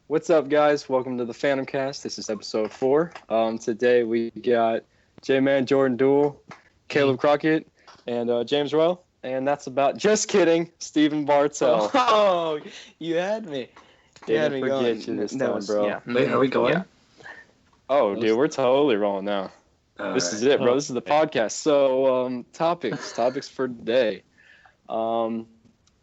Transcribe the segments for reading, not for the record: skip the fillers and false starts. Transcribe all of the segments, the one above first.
What's up, guys? Welcome to the PhantomCast. This is episode 4. Today we got J-Man, Jordan Duell, Caleb Crockett, and James Royal. And that's about, just kidding, Stephen Bartell. Oh, you had me. Didn't forget you this time, bro. Yeah. Wait, are we going? Yeah. Oh, dude, we're totally rolling now. This is it, bro. This is the podcast. So, topics for today.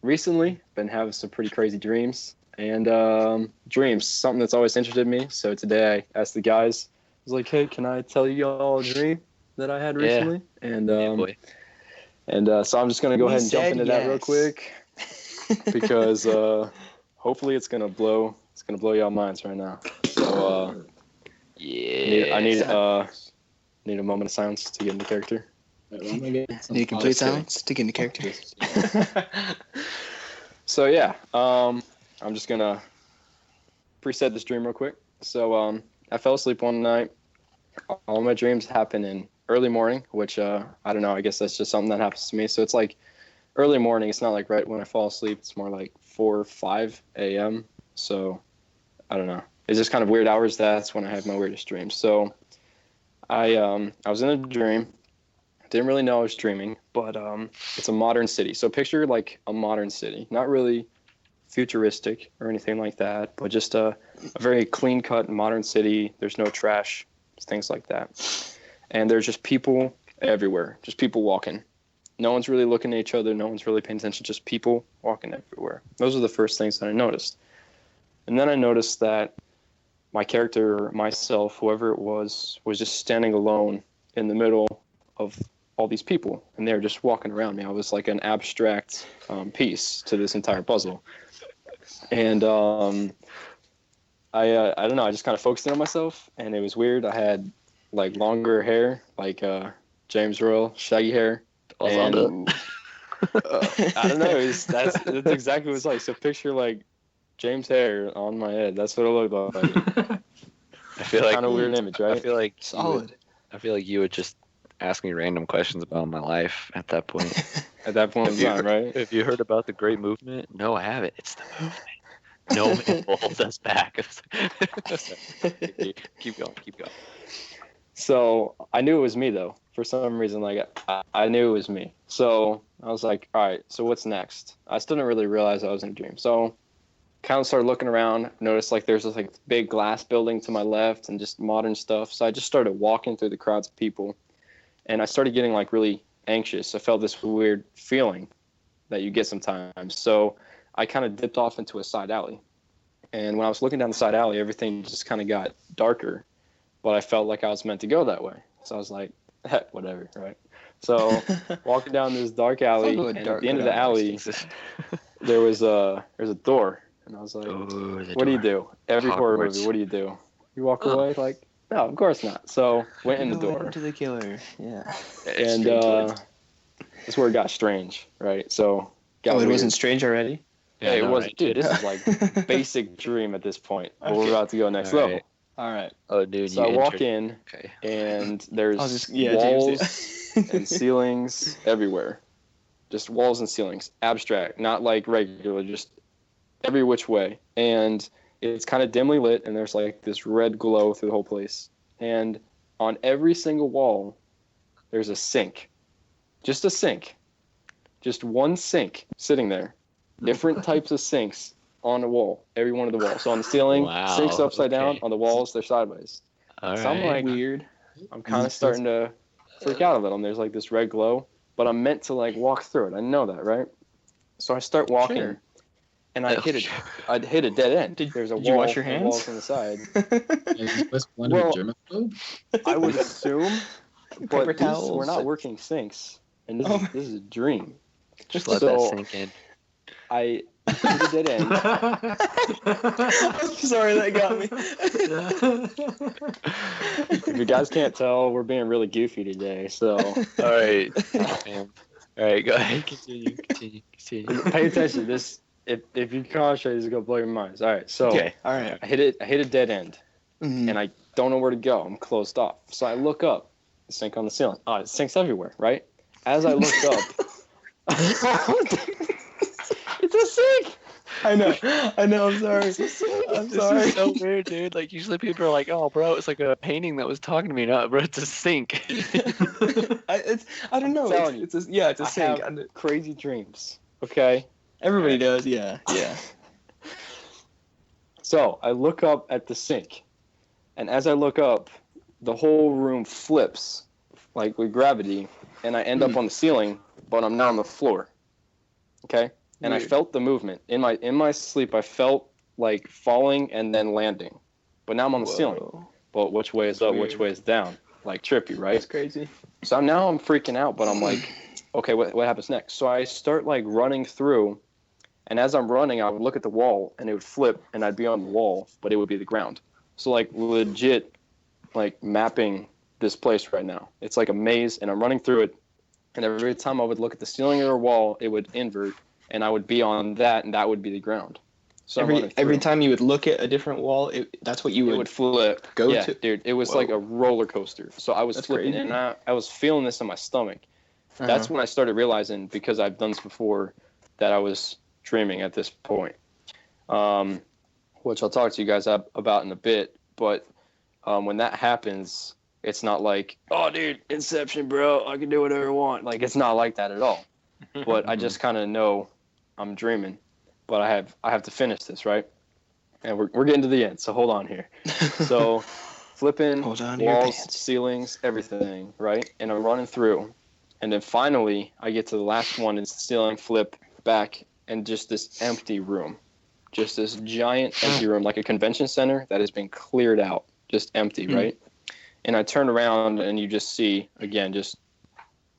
Recently, been having some pretty crazy dreams. And dreams, something that's always interested me. So today I asked the guys, I was like, hey, can I tell you all a dream that I had recently? And so I'm just going to go ahead and jump into that real quick because hopefully it's going to blow y'all minds right now. So I need a moment of silence to get into character. Need complete silence to get into character. So yeah, I'm just going to preset this dream real quick. So I fell asleep one night. All my dreams happen in early morning, which I don't know. I guess that's just something that happens to me. So it's like early morning. It's not like right when I fall asleep. It's more like 4 or 5 a.m. So I don't know. It's just kind of weird hours. That's when I have my weirdest dreams. So I was in a dream. Didn't really know I was dreaming, but it's a modern city. So picture like a modern city. Not really futuristic or anything like that, but just a very clean-cut modern city. There's no trash, things like that. And there's just people everywhere, just people walking. No one's really looking at each other. No one's really paying attention, just people walking everywhere. Those are the first things that I noticed. And then I noticed that my character, myself, whoever it was just standing alone in the middle of all these people, and they were just walking around me. I was like an abstract piece to this entire puzzle. And I don't know, I just kind of focused in on myself, and it was weird. I had like longer hair, like James Royal, shaggy hair. And, I don't know, that's exactly what it's like. So picture like James hair on my head. That's what it looked like. I feel like kind of weird image, right? I feel like solid. I feel like you would just ask me random questions about my life at that point. At that point in time, right? Have you heard about the Great Movement? No, I haven't. It's the movement. No man will hold us back. Keep going. So I knew it was me, though. For some reason, like I knew it was me. So I was like, all right, so what's next? I still didn't really realize I was in a dream. So kind of started looking around, noticed like there's this like big glass building to my left and just modern stuff. So I just started walking through the crowds of people, and I started getting like really anxious. I felt this weird feeling that you get sometimes. So I kind of dipped off into a side alley. And when I was looking down the side alley, everything just kind of got darker. But I felt like I was meant to go that way. So I was like, heck, whatever, right? So walking down this dark alley, and at the end of the alley, there's a door. And I was like, what do you do? Every horror movie, what do you do? You walk away like, no, of course not. So went in the door. To the killer, yeah. And that's where it got strange, right? So got it wasn't strange already? Yeah, it wasn't. Right? Dude, this is like basic dream at this point. But we're about to go next level. All right. Oh, dude. So I walk in, and there's walls and ceilings everywhere. Just walls and ceilings. Abstract, not like regular, just every which way. And it's kind of dimly lit, and there's like this red glow through the whole place. And on every single wall, there's a sink. Just a sink. Just one sink sitting there. Different types of sinks on the wall, every one of the walls. So on the ceiling, sinks upside down. On the walls, they're sideways. All so I'm like, weird. I'm kind of starting to freak out a little. And there's like this red glow, but I'm meant to like walk through it. I know that, right? So I start walking, and I hit a dead end. There's a wall. Did you wash your hands? Walls on the side. Well, I would assume, but towels. we're not working sinks, and this is a dream. Just let that sink in. I hit a dead end. I'm sorry, that got me. If you guys can't tell, we're being really goofy today. So, all right, go ahead. Continue. Pay attention. This, if you concentrate, this is gonna blow your minds. All right, so all right. I hit a dead end, and I don't know where to go. I'm closed off. So I look up, the sink on the ceiling. Oh, it sinks everywhere, right? As I looked up, it's a sink. I know. I'm sorry. I'm This sorry. is so weird, dude. Like usually people are like, "Oh, bro, it's like a painting that was talking to me." No, bro, it's a sink. I don't know. telling you, It's a I sink. have crazy dreams. Okay. Everybody does. Yeah. So I look up at the sink, and as I look up, the whole room flips, like with gravity, and I end up on the ceiling, but I'm now on the floor. Okay. And I Weird. felt the movement in my sleep. I felt like falling and then landing, but now I'm on the ceiling. But which way is up? Which way is down? Like trippy, right? That's crazy. So now I'm freaking out, but I'm like, okay, what happens next? So I start like running through, and as I'm running, I would look at the wall, and it would flip, and I'd be on the wall, but it would be the ground. So like legit, like mapping this place right now. It's like a maze, and I'm running through it, and every time I would look at the ceiling or wall, it would invert, and I would be on that, and that would be the ground. So every time you would look at a different wall, that's what you would flip. Go yeah, to. Dude, it was like a roller coaster. So I was flipping, crazy. And I was feeling this in my stomach. That's when I started realizing, because I've done this before, that I was dreaming at this point, which I'll talk to you guys about in a bit. But when that happens, it's not like, oh, dude, Inception, bro, I can do whatever I want. Like, it's not like that at all. But I just kind of know I'm dreaming. But I have to finish this, right? And we're getting to the end, so hold on here. So flipping walls, ceilings, everything, right? And I'm running through. And then finally, I get to the last one. It's the ceiling, flip, back, and just this empty room. Just this giant empty room, like a convention center that has been cleared out. Just empty, right? And I turn around, and you just see, again, just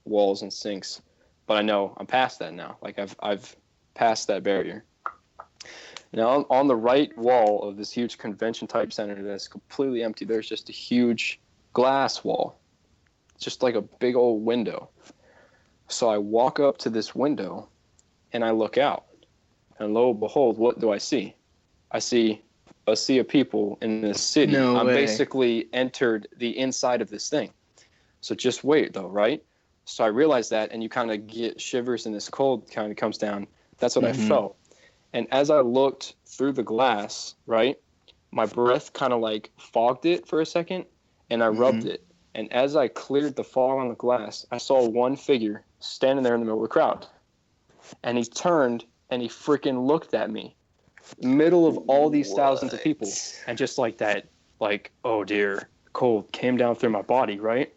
walls and sinks. But I know I'm past that now. Like, I've passed that barrier. Now, on the right wall of this huge convention-type center that's completely empty, there's just a huge glass wall. It's just like a big old window. So I walk up to this window, and I look out. And lo and behold, what do I see? I see a sea of people in this city. No I'm way. basically entered the inside of this thing. So just wait, though, right? So I realize that, and you kind of get shivers, and this cold kind of comes down. That's what I felt. And as I looked through the glass, right, my breath kind of like fogged it for a second, and I rubbed it. And as I cleared the fog on the glass, I saw one figure standing there in the middle of the crowd. And he turned, and he freaking looked at me, middle of all these thousands of people. And just like that, like, oh dear, cold came down through my body, right?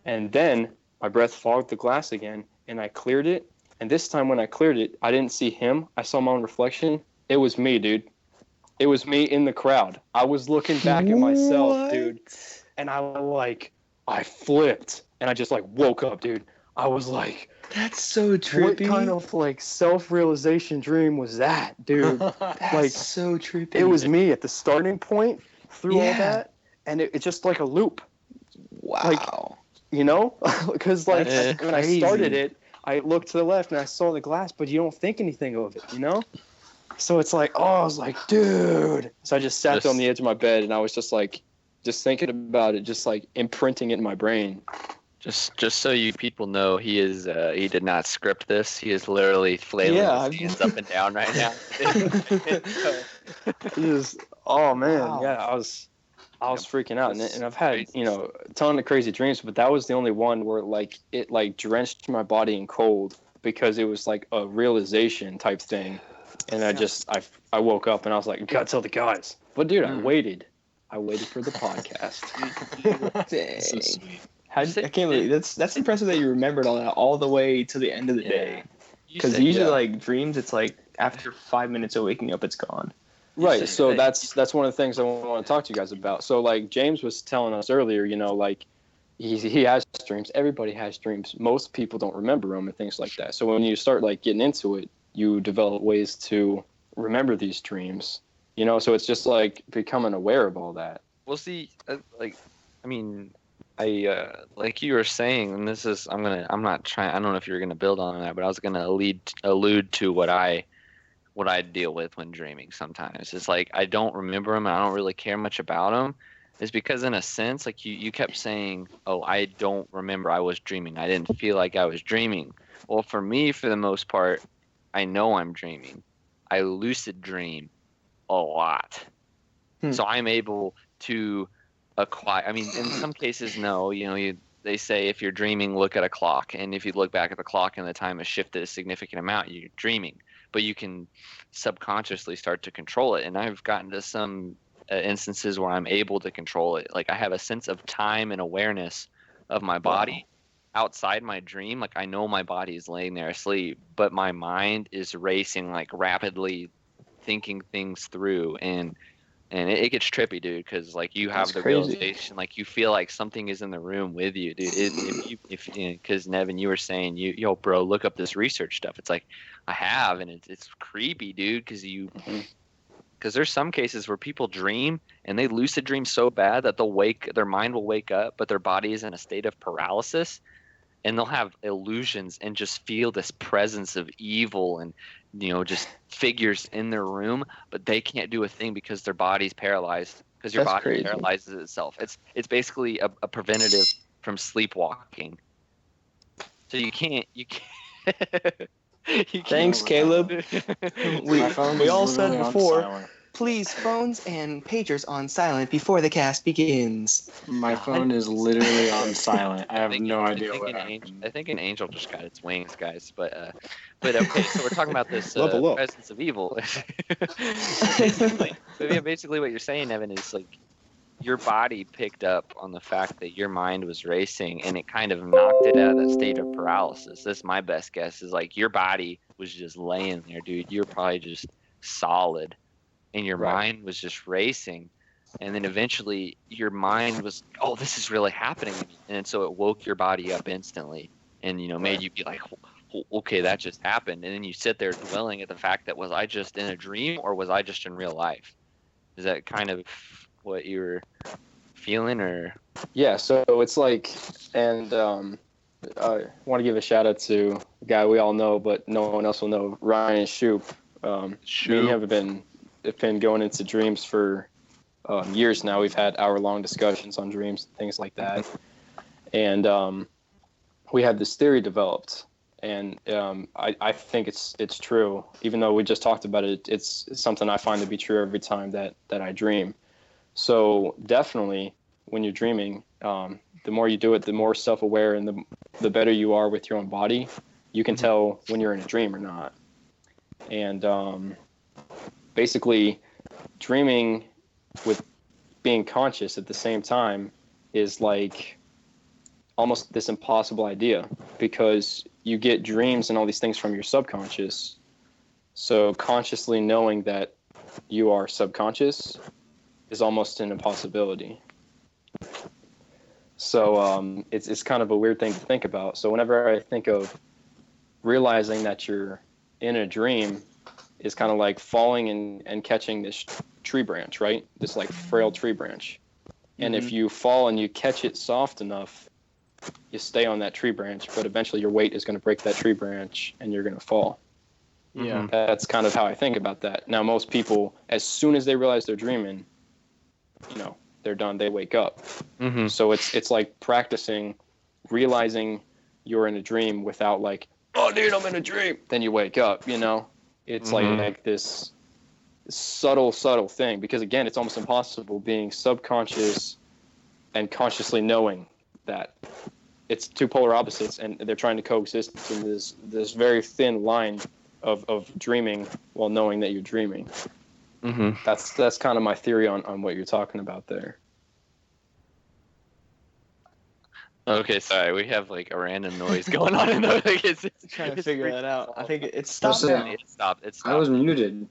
And then my breath fogged the glass again, and I cleared it. And this time when I cleared it, I didn't see him. I saw my own reflection. It was me, dude. It was me in the crowd. I was looking back at myself, dude. And I flipped. And I just like woke up, dude. I was like, that's so trippy. What kind of like self-realization dream was that, dude? That's like so trippy. It was me at the starting point through all that. And it's just like a loop. Wow. Like, you know? Because like when I started it, I looked to the left and I saw the glass, but you don't think anything of it, you know? So it's like, oh, I was like, dude. So I just sat there on the edge of my bed, and I was just like, just thinking about it, just like imprinting it in my brain. Just so you people know, he did not script this. He is literally flailing his hands up and down right now. Oh man, yeah, I was freaking out, and I've had a ton of crazy dreams, but that was the only one where it drenched my body in cold, because it was like a realization type thing, and I woke up and I was like, gotta tell the guys. But dude, I waited for the podcast. Dang. So sweet. I can't believe that's impressive that you remembered all that all the way to the end of the day. Because usually like dreams, it's like after 5 minutes of waking up, it's gone. Right, so that's one of the things I want to talk to you guys about. So like James was telling us earlier, like he has dreams. Everybody has dreams. Most people don't remember them and things like that. So when you start like getting into it, you develop ways to remember these dreams. So it's just like becoming aware of all that. Well, see, I like you were saying, and this is I don't know if you're gonna build on that, but I was gonna allude to what I deal with when dreaming sometimes. It's like I don't remember them, and I don't really care much about them. It's because in a sense, like you kept saying, oh, I don't remember I was dreaming. I didn't feel like I was dreaming. Well, for me, for the most part, I know I'm dreaming. I lucid dream a lot. So I'm able to acquire. I mean, in some cases, no. They say if you're dreaming, look at a clock, and if you look back at the clock and the time has shifted a significant amount, you're dreaming. But you can subconsciously start to control it. And I've gotten to some instances where I'm able to control it. Like I have a sense of time and awareness of my body outside my dream. Like I know my body is laying there asleep, but my mind is racing, like rapidly thinking things through, and it gets trippy, dude, because like you have the realization, like you feel like something is in the room with you, dude. Because Nevin, you were saying, yo, bro, look up this research stuff. It's like I have, and it's creepy, dude, because there's some cases where people dream and they lucid dream so bad that their mind will wake up, but their body is in a state of paralysis, and they'll have illusions and just feel this presence of evil and just figures in their room, but they can't do a thing because their body's paralyzed, because your body paralyzes itself. It's basically a preventative from sleepwalking. So you can't Thanks, Caleb. we all said before, please phones and pagers on silent before the cast begins. My phone is literally on silent. I have no idea what happened. I think an angel just got its wings, guys. But okay, so we're talking about this presence of evil. Basically what you're saying, Evan, is like your body picked up on the fact that your mind was racing, and it kind of knocked it out of that state of paralysis. That's my best guess, is like your body was just laying there, dude. You're probably just solid, and your mind was just racing. And then eventually your mind was, oh, this is really happening to me. And so it woke your body up instantly and, made you be like, okay, that just happened. And then you sit there dwelling at the fact that, was I just in a dream or was I just in real life? Is that kind of what you were feeling, or? Yeah, so it's like, and I want to give a shout out to a guy we all know, but no one else will know, Ryan Shoup. We have been going into dreams for years now. We've had hour-long discussions on dreams and things like that. And we had this theory developed, and I think it's true. Even though we just talked about it, it's something I find to be true every time that I dream. So definitely, when you're dreaming, the more you do it, the more self-aware and the better you are with your own body. You can tell when you're in a dream or not. And basically, dreaming with being conscious at the same time is like almost this impossible idea, because you get dreams and all these things from your subconscious. So consciously knowing that you are subconscious is almost an impossibility. So it's kind of a weird thing to think about. So whenever I think of realizing that you're in a dream, is kind of like falling and catching this tree branch, right? This like frail tree branch. And if you fall and you catch it soft enough, you stay on that tree branch, but eventually your weight is going to break that tree branch and you're going to fall. Yeah. That's kind of how I think about that. Now, most people, as soon as they realize they're dreaming, they're done, they wake up. So it's like practicing realizing you're in a dream without like, oh, dude, I'm in a dream. Then you wake up, It's like this subtle thing, because again, it's almost impossible being subconscious and consciously knowing that. It's two polar opposites, and they're trying to coexist in this very thin line of dreaming while knowing that you're dreaming. That's kind of my theory on what you're talking about there. Okay, sorry, we have like a random noise going on in there. Like, it's trying to figure that out. I think it stopped. It stopped. I was muted.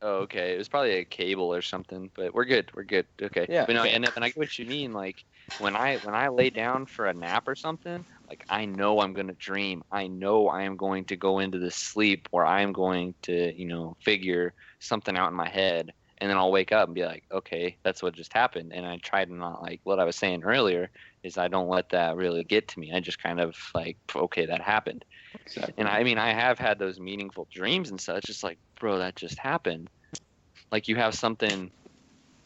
Oh, okay. It was probably a cable or something, but we're good. Okay. Yeah. But no, and I get what you mean. Like when I lay down for a nap or something, like I know I'm gonna dream. I know I am going to go into this sleep where I am going to, figure something out in my head, and then I'll wake up and be like, okay, that's what just happened. And I try to not, like what I was saying earlier, is I don't let that really get to me. I just kind of like, okay, that happened. Exactly. And I mean, I have had those meaningful dreams and such. It's like, bro, that just happened. Like you have something,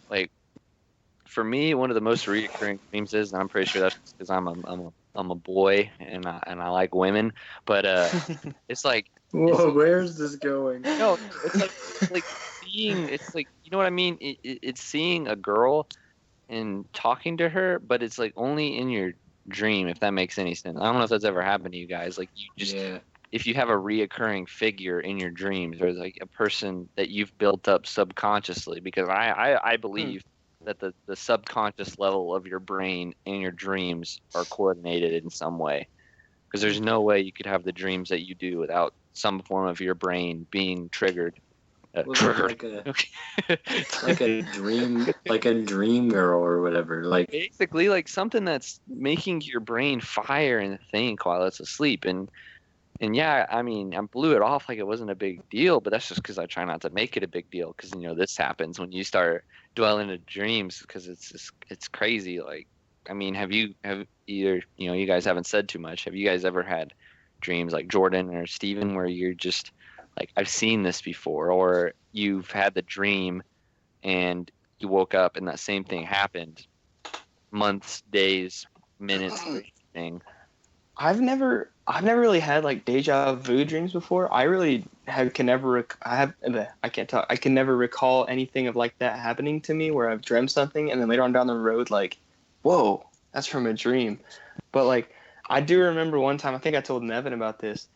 like for me, one of the most recurring dreams is, and I'm pretty sure that's because I'm a boy and I like women, but it's like Whoa, where's this going? No, it's like seeing. It's like, you know what I mean. It's seeing a girl and talking to her, but it's like only in your dream, if that makes any sense. I don't know if that's ever happened to you guys. Like, you just, if you have a reoccurring figure in your dreams, or like a person that you've built up subconsciously, because I believe that the subconscious level of your brain and your dreams are coordinated in some way. Because there's no way you could have the dreams that you do without some form of your brain being triggered. Like a dream girl or whatever. Like, basically, like something that's making your brain fire and think while it's asleep. And yeah, I mean, I blew it off like it wasn't a big deal, but that's just because I try not to make it a big deal. Because, you know, this happens when you start dwelling in dreams, because it's crazy. Like, I mean, have either, you know, you guys haven't said too much. Have you guys ever had dreams like Jordan or Steven where you're just like, I've seen this before, or you've had the dream and you woke up and that same thing happened, months, days, minutes, thing? I've never really had like deja vu dreams before. I really can never recall anything of like that happening to me where I've dreamt something and then later on down the road, like, whoa, that's from a dream. But like, I do remember one time, I think I told Nevin about this.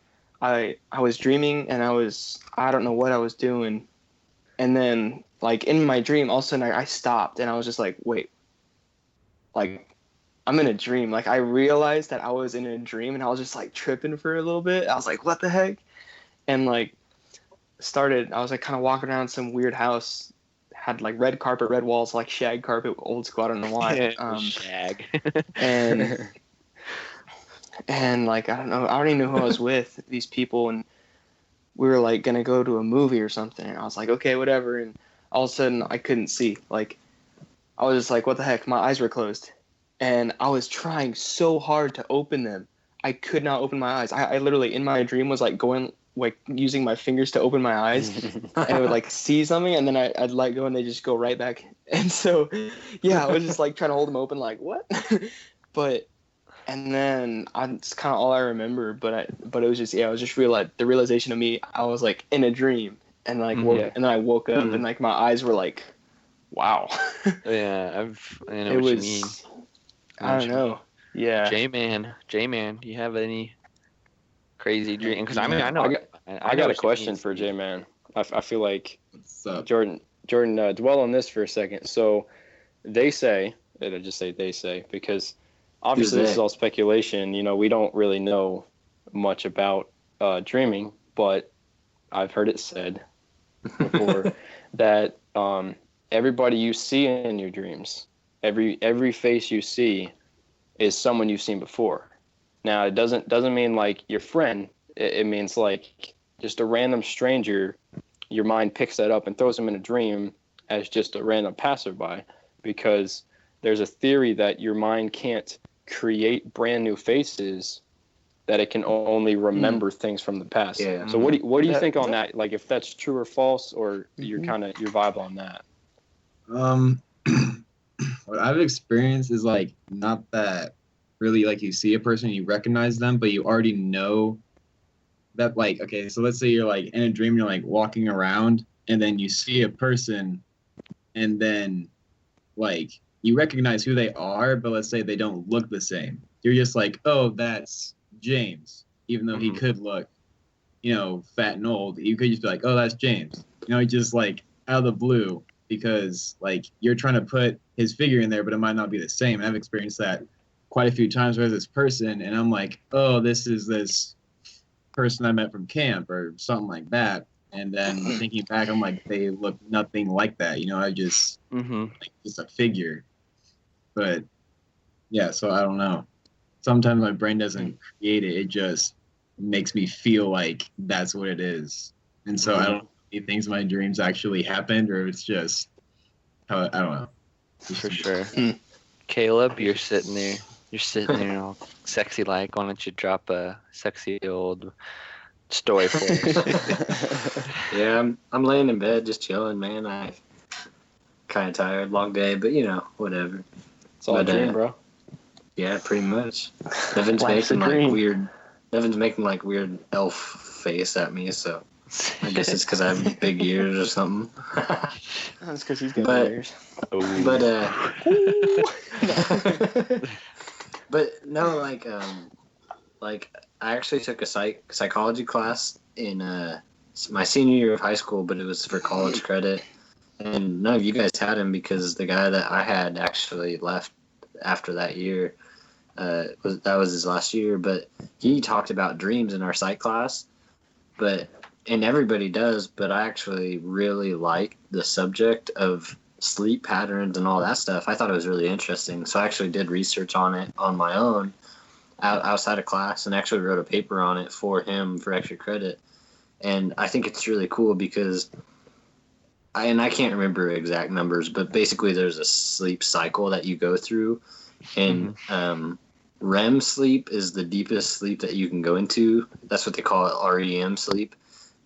I was dreaming and I don't know what I was doing. And then like in my dream, all of a sudden I stopped and I was just like, wait, like I'm in a dream. Like I realized that I was in a dream and I was just like tripping for a little bit. I was like, what the heck? And like I was like kind of walking around some weird house, had like red carpet, red walls, like shag carpet, old school. I don't know why. Shag. And like, I don't know, I already knew who I was with, these people, and we were like going to go to a movie or something. And I was like, okay, whatever. And all of a sudden I couldn't see. Like, I was just like, what the heck? My eyes were closed. And I was trying so hard to open them. I could not open my eyes. I literally, in my dream, was like going, like using my fingers to open my eyes. And I would like see something and then I'd let go and they just go right back. And so, yeah, I was just like trying to hold them open, like, what? And then it's kind of all I remember, but it was just, yeah, it was just the realization of me, I was like in a dream and like and then I woke up and like my eyes were like, wow. Yeah, I know what you mean. I don't know. Yeah. J-Man, do you have any crazy dream? Because I mean, I got a question for J-Man. I feel like what's up? Jordan, dwell on this for a second. So they say, I just say they say, because obviously this is all speculation. You know, we don't really know much about dreaming, but I've heard it said before that everybody you see in your dreams, every face you see is someone you've seen before. Now, it doesn't mean like your friend. It means like just a random stranger. Your mind picks that up and throws them in a dream as just a random passerby, because there's a theory that your mind can't create brand new faces, that it can only remember things from the past. Yeah. So what do you think on that? Like, if that's true or false, or your vibe on that? What I've experienced is like not that really like you see a person, you recognize them, but you already know that, like, okay, so let's say you're like in a dream, you're like walking around and then you see a person and then like you recognize who they are, but let's say they don't look the same. You're just like, oh, that's James, even though he could look, you know, fat and old. You could just be like, oh, that's James, you know, just like out of the blue, because like you're trying to put his figure in there, but it might not be the same. And I've experienced that quite a few times with this person, and I'm like, oh, this is this person I met from camp or something like that. And then thinking back, I'm like, they look nothing like that. You know, I just like just a figure. But yeah, so I don't know. Sometimes my brain doesn't create it; it just makes me feel like that's what it is. And so I don't know if things in my dreams actually happened, or it's just I don't know. For sure. Caleb, you're sitting there all sexy like. Why don't you drop a sexy old story for us? Yeah, I'm laying in bed just chilling, man. I kind of tired, long day, but you know, whatever. It's all a dream, bro. Yeah, pretty much. Nevin's making like weird elf face at me, so I guess it's because I have big ears or something. That's because he's got But- ears. But but no, like I actually took a psychology class in my senior year of high school, but it was for college credit, and none of you guys had him because the guy that I had actually left after that year. That was his last year, but he talked about dreams in our psych class, and everybody does, but I actually really like the subject of sleep patterns and all that stuff. I thought it was really interesting, so I actually did research on it on my own outside of class and actually wrote a paper on it for him for extra credit. And I think it's really cool because I can't remember exact numbers, but basically there's a sleep cycle that you go through, and REM sleep is the deepest sleep that you can go into. That's what they call it, REM sleep.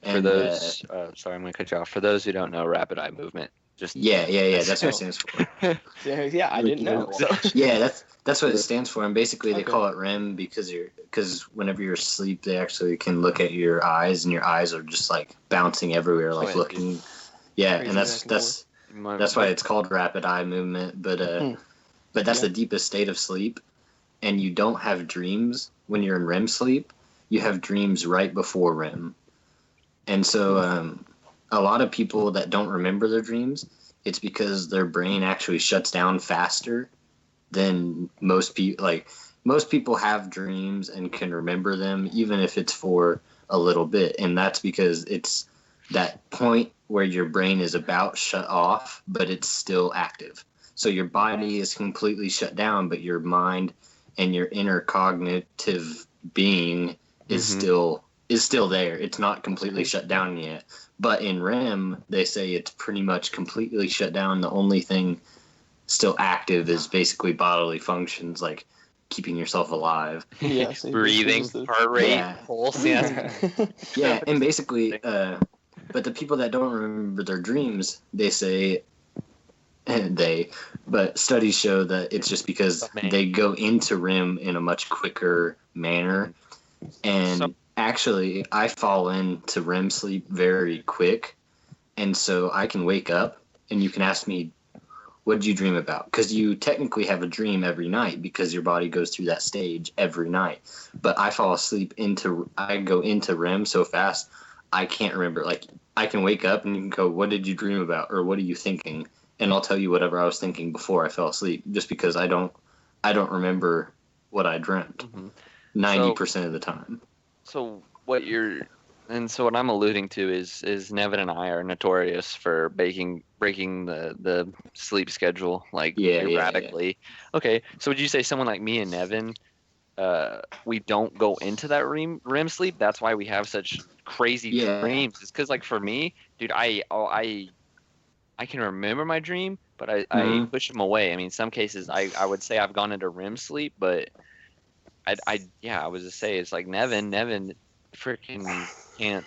For those, sorry, I'm going to cut you off. For those who don't know, rapid eye movement. Just yeah. That's what it stands for. Yeah, I didn't know. Yeah, that's what it stands for. And basically, they Okay. call it REM because whenever you're asleep, they actually can look at your eyes, and your eyes are just like bouncing everywhere, like Squint. looking. Yeah, Crazy and that's why it's called rapid eye movement. But that's the deepest state of sleep, and you don't have dreams when you're in REM sleep. You have dreams right before REM, and so a lot of people that don't remember their dreams, it's because their brain actually shuts down faster than most people. Like most people have dreams and can remember them even if it's for a little bit, and that's because it's that point where your brain is about shut off, but it's still active. So your body is completely shut down, but your mind and your inner cognitive being is still there. It's not completely shut down yet. But in REM, they say it's pretty much completely shut down. The only thing still active is basically bodily functions like keeping yourself alive. Yeah, so breathing, heart rate, Yeah. pulse. Yeah. Yeah, and basically, but the people that don't remember their dreams, they say, but studies show that it's just because they go into REM in a much quicker manner. And actually, I fall into REM sleep very quick. And so I can wake up and you can ask me, what did you dream about? Because you technically have a dream every night because your body goes through that stage every night. But I fall asleep I go into REM so fast, I can't remember. Like, I can wake up and you can go, what did you dream about? Or what are you thinking? And I'll tell you whatever I was thinking before I fell asleep, just because I don't remember what I dreamt 90% of the time. So what I'm alluding to is Nevin and I are notorious for breaking the sleep schedule erratically. Okay, so would you say someone like me and Nevin, we don't go into that REM sleep? That's why we have such crazy dreams. It's because, like, for me, dude, I can remember my dream, but I push them away. I mean, some cases I would say I've gone into REM sleep, but I was to say it's like Nevin freaking can't.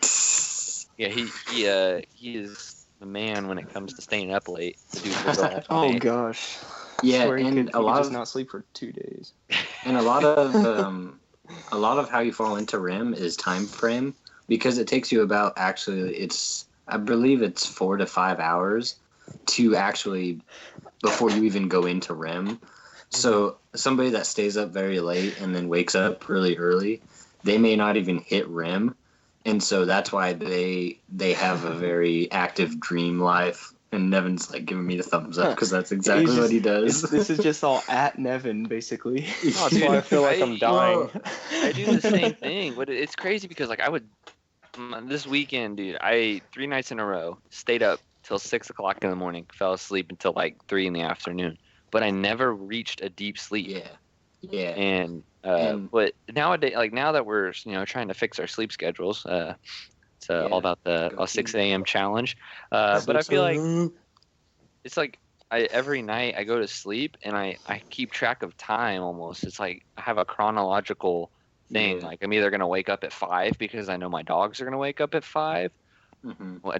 Yeah, he is the man when it comes to staying up late. The dude will go all Oh night. gosh. Yeah, Swear he and could just not sleep for 2 days. And a lot of how you fall into REM is time frame, because it takes you about, actually, I believe it's 4 to 5 hours to actually, before you even go into REM. So somebody that stays up very late and then wakes up really early, they may not even hit REM. And so that's why they have a very active dream life. And Nevin's like giving me the thumbs up because that's exactly what he does. This is just all at Nevin, basically. Oh, that's why I feel like I'm dying. I do the same thing, but it's crazy because, like, this weekend, dude, 3 nights in a row stayed up till 6 o'clock in the morning, fell asleep until like 3 in the afternoon, but I never reached a deep sleep. Yeah. And but nowadays, like, now that we're trying to fix our sleep schedules, it's all about the 6 a.m. challenge. But I feel like it's like every night I go to sleep and I keep track of time almost. It's like I have a chronological thing. Yeah. Like, I'm either gonna wake up at 5 because I know my dogs are gonna wake up at 5,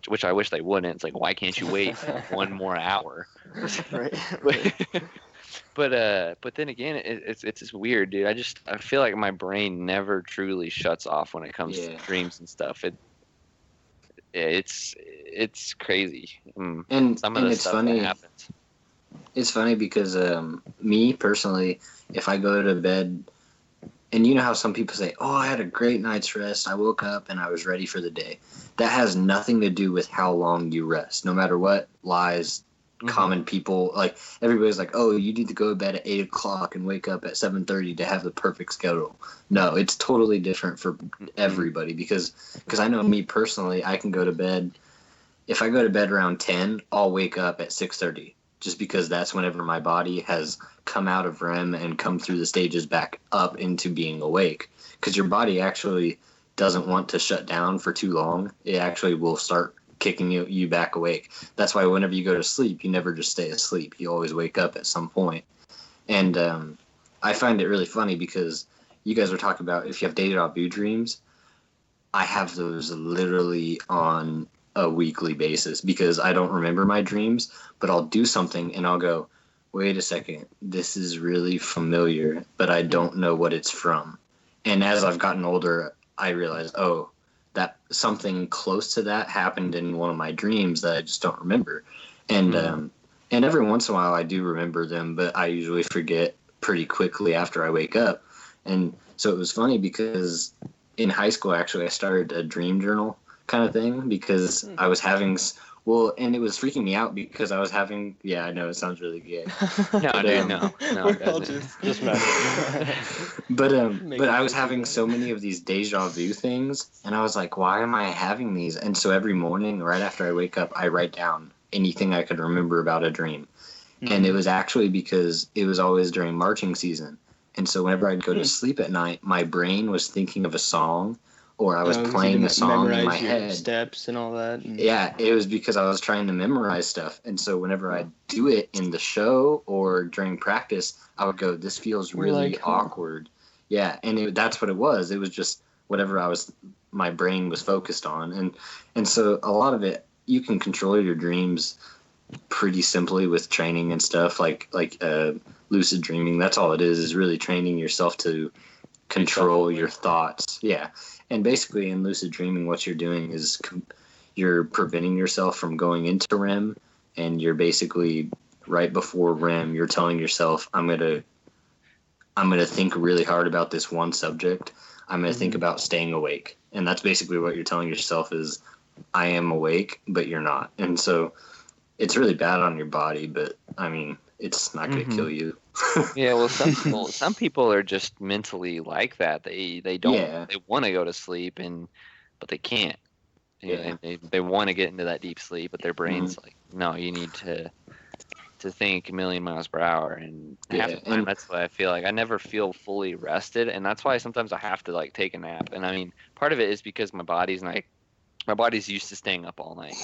which I wish they wouldn't. It's like, why can't you wait one more hour? Right. But then again, it's just weird, dude. I feel like my brain never truly shuts off when it comes to dreams and stuff. It's crazy. And some of the it's stuff funny. that happens. It's funny because me personally, if I go to bed, and you know how some people say, "Oh, I had a great night's rest. I woke up and I was ready for the day." That has nothing to do with how long you rest. No matter what lies common people, like everybody's like, "Oh, you need to go to bed at 8 o'clock and wake up at 7:30 to have the perfect schedule." No, it's totally different for everybody because I know me personally, I can go to bed. If I go to bed around 10, I'll wake up at 6:30. Just because that's whenever my body has come out of REM and come through the stages back up into being awake. Because your body actually doesn't want to shut down for too long. It actually will start kicking you back awake. That's why whenever you go to sleep, you never just stay asleep. You always wake up at some point. And I find it really funny because you guys were talking about if you have deja vu dreams. I have those literally on a weekly basis because I don't remember my dreams, but I'll do something and I'll go, wait a second, this is really familiar, but I don't know what it's from. And as I've gotten older, I realized, oh, that something close to that happened in one of my dreams that I just don't remember. And and every once in a while I do remember them, but I usually forget pretty quickly after I wake up. And so it was funny because in high school, actually, I started a dream journal kind of thing because I was having and it was freaking me out because I was having I know it sounds really gay. No, dude, no, We're all just messing. but I was having so many of these deja vu things, and I was like, why am I having these? And so every morning, right after I wake up, I write down anything I could remember about a dream. And it was actually because it was always during marching season. And so whenever I'd go to sleep at night, my brain was thinking of a song, or I was playing a song in my head. Steps and all that. Yeah, it was because I was trying to memorize stuff. And so whenever I'd do it in the show or during practice, I would go, this feels really awkward. Yeah, and that's what it was. It was just whatever my brain was focused on. And so a lot of it, you can control your dreams pretty simply with training and stuff like lucid dreaming. That's all it is really training yourself to control your thoughts. Yeah. And basically in lucid dreaming, what you're doing is you're preventing yourself from going into REM, and you're basically right before REM, you're telling yourself, I'm going to think really hard about this one subject. I'm going to think about staying awake. And that's basically what you're telling yourself is, I am awake, but you're not. And so it's really bad on your body, but I mean, it's not going to kill you. Yeah, well, some people are just mentally like that. They don't they want to go to sleep but they can't. They want to get into that deep sleep, but their brain's like, no, you need to think a million miles per hour. And half the time, that's why I feel like I never feel fully rested, and that's why sometimes I have to like take a nap. And I mean, part of it is because my body's used to staying up all night.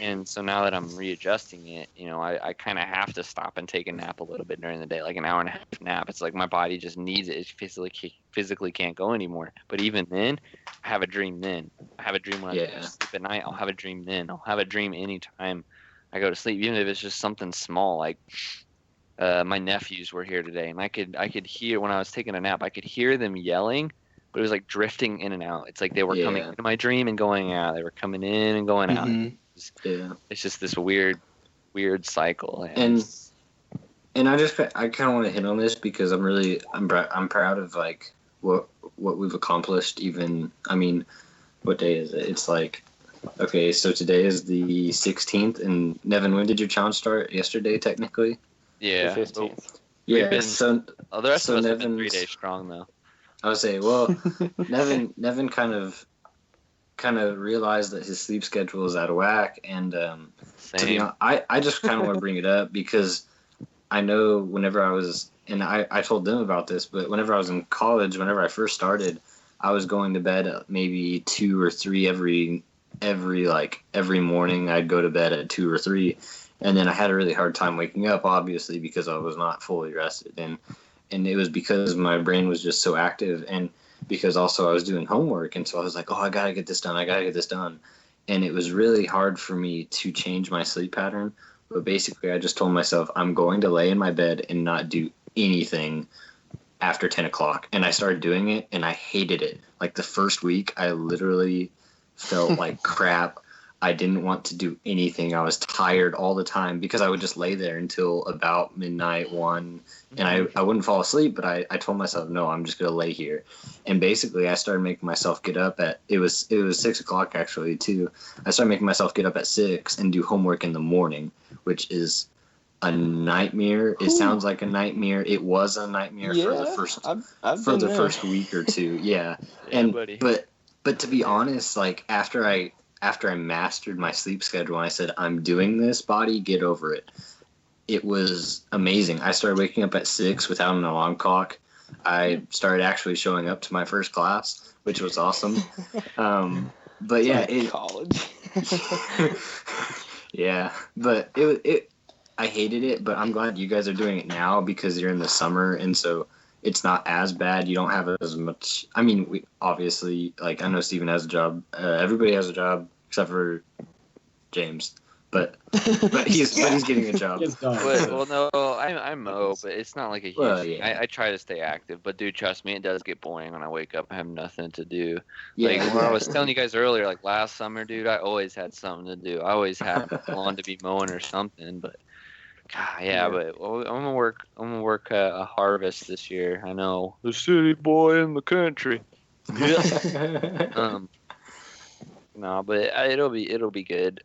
And so now that I'm readjusting it, I kind of have to stop and take a nap a little bit during the day, like an hour and a half nap. It's like my body just needs it. It physically can't go anymore. But even then, I have a dream then. I have a dream when I go to sleep at night. I'll have a dream then. I'll have a dream anytime I go to sleep, even if it's just something small. Like my nephews were here today, and I could hear when I was taking a nap, I could hear them yelling. But it was like drifting in and out. It's like they were coming into my dream and going out. They were coming in and going out. It's just this weird cycle. And I kind of want to hit on this because I'm proud of like what we've accomplished. Even what day is it? It's like, okay, so today is the 16th, and Nevin, when did your challenge start? Yesterday, technically. Yeah. The 15th. Yeah. The rest of us have been 3 days strong though. I would say, well, Nevin kind of realized that his sleep schedule is out of whack, and to be honest, I just kind of want to bring it up because I know whenever I was, and I told them about this, but whenever I was in college, whenever I first started, I was going to bed at maybe 2 or 3 every morning. I'd go to bed at 2 or 3, and then I had a really hard time waking up, obviously, because I was not fully rested, and it was because my brain was just so active, and because also I was doing homework, and so I was like, oh, I gotta get this done. And it was really hard for me to change my sleep pattern But basically, I just told myself I'm going to lay in my bed and not do anything after 10 o'clock. And I started doing it, and I hated it. Like the first week, I literally felt like crap. I didn't want to do anything. I was tired all the time because I would just lay there until about midnight, 1, and I wouldn't fall asleep, but I told myself, no, I'm just going to lay here. And basically, I started making myself get up it was 6 o'clock actually, too. I started making myself get up at 6 and do homework in the morning, which is a nightmare. It sounds like a nightmare. It was a nightmare for the first week or two. Yeah. And buddy. But to be honest, like after I mastered my sleep schedule and I said, I'm doing this, body, get over it. It was amazing. I started waking up at 6 without an alarm clock. I started actually showing up to my first class, which was awesome. But yeah, college. yeah, but I hated it, but I'm glad you guys are doing it now because you're in the summer, and so it's not as bad. You don't have as much. I mean, we obviously, like, I know Steven has a job. Everybody has a job except for James, but he's getting a job. Well, no, I mow, but it's not like a huge. Well, yeah. I try to stay active, but dude, trust me, it does get boring when I wake up and have nothing to do. Yeah, Like when I was telling you guys earlier, like last summer, dude, I always had something to do. I always had lawn to be mowing or something, but. God, yeah, but I'm gonna work a harvest this year. I know, the city boy in the country. No, but it'll be good.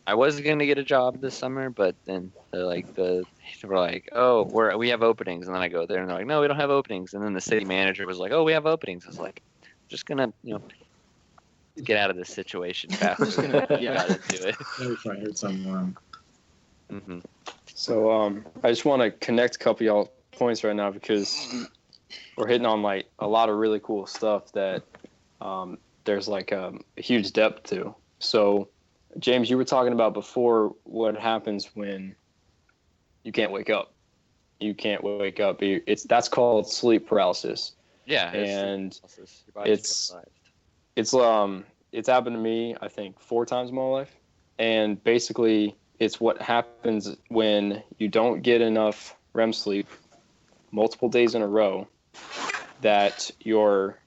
I was gonna get a job this summer, but then they were like, oh, we have openings, and then I go there and they're like, no, we don't have openings, and then the city manager was like, oh, we have openings. I was like, just gonna get out of this situation faster. Gotta do it. If I heard something wrong. Mm-hmm. So I just want to connect a couple of y'all points right now because we're hitting on like a lot of really cool stuff that there's like a huge depth to. So James, you were talking about before what happens when you can't wake up. You can't wake up. That's called sleep paralysis. Yeah, and it's happened to me I think 4 times in my life, and basically. It's what happens when you don't get enough REM sleep multiple days in a row that your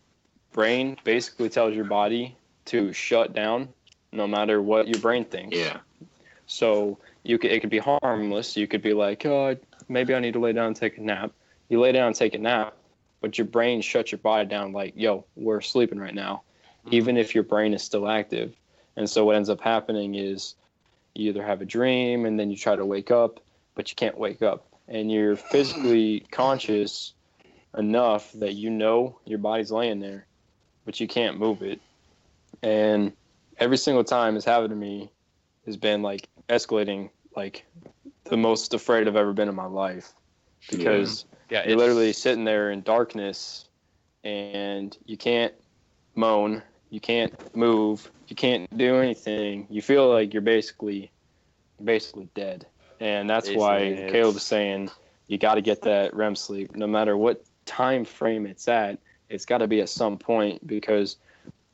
brain basically tells your body to shut down no matter what your brain thinks. Yeah. So it could be harmless. You could be like, oh, maybe I need to lay down and take a nap. You lay down and take a nap, but your brain shuts your body down like, yo, we're sleeping right now, even if your brain is still active. And so what ends up happening is you either have a dream and then you try to wake up, but you can't wake up. And you're physically conscious enough that you know your body's laying there, but you can't move it. And every single time it's happened to me has been like escalating, like the most afraid I've ever been in my life. Because you're literally sitting there in darkness and you can't moan. You can't move. You can't do anything. You feel like you're basically dead. And that's why Caleb was saying you got to get that REM sleep. No matter what time frame it's at, it's got to be at some point because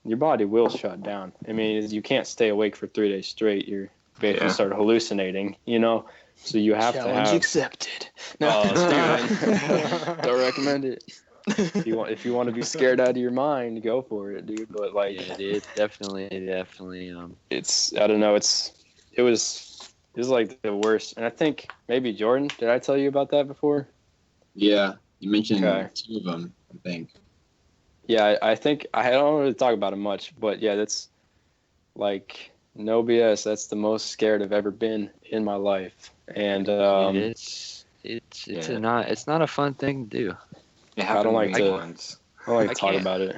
your body will shut down. I mean, you can't stay awake for 3 days straight. You're basically start hallucinating, So you have Challenge to have. accepted. No, Steven, don't recommend it. If you want to be scared out of your mind, go for it, dude. But like, yeah, dude, definitely. It's I don't know. It was like the worst. And I think maybe Jordan. Did I tell you about that before? Yeah, you mentioned 2 of them. I think. Yeah, I think I don't really talk about it much, but yeah, that's like no BS. That's the most scared I've ever been in my life, and it's not a fun thing to do. I don't like to talk about it.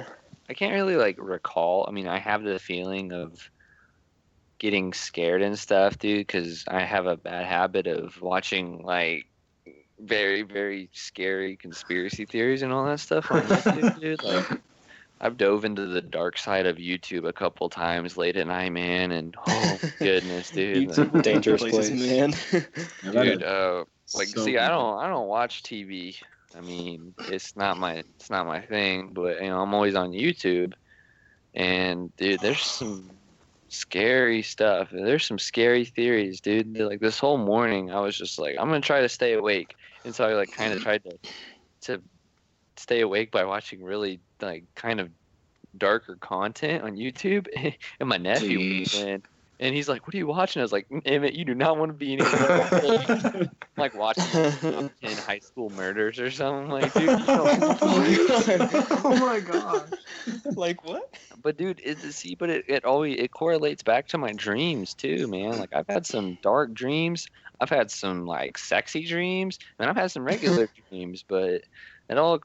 I can't really like recall. I mean, I have the feeling of getting scared and stuff, dude, because I have a bad habit of watching like very, very scary conspiracy theories and all that stuff on YouTube, dude. Like, I've dove into the dark side of YouTube a couple times late at night, man, and oh goodness, dude, YouTube's dangerous place, man. Dude, I don't watch TV. I mean, it's not my thing, but I'm always on YouTube, and dude, there's some scary stuff. There's some scary theories, dude. Like this whole morning, I was just like, I'm gonna try to stay awake, and so I like kind of tried to stay awake by watching really like kind of darker content on YouTube. And my nephew was in, and he's like, "What are you watching?" I was like, "Emmett, you do not want to be anywhere." Like watching top 10 high school murders or something. Like, dude, you know. Oh my gosh. Like what? But dude, it always correlates back to my dreams too, man. Like I've had some dark dreams, I've had some like sexy dreams, and I've had some regular dreams. But it all,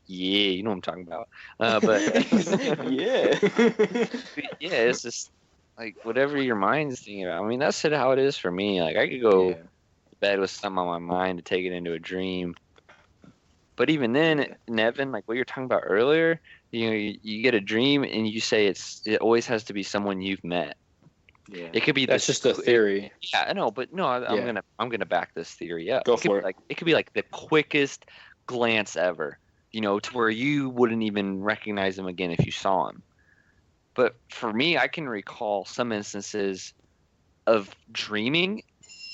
yeah, you know what I'm talking about. Yeah. Yeah, it's just like whatever your mind's thinking about. I mean, that's how it is for me. Like I could go to bed with something on my mind to take it into a dream. But even then, Nevin, like what you're talking about earlier, you know, you get a dream and you say it always has to be someone you've met. Yeah. It could be That's just a theory. Yeah, I know, but no, I'm gonna back this theory up. Go for it. Like it could be like the quickest glance ever, you know, to where you wouldn't even recognize him again if you saw him. But for me, I can recall some instances of dreaming,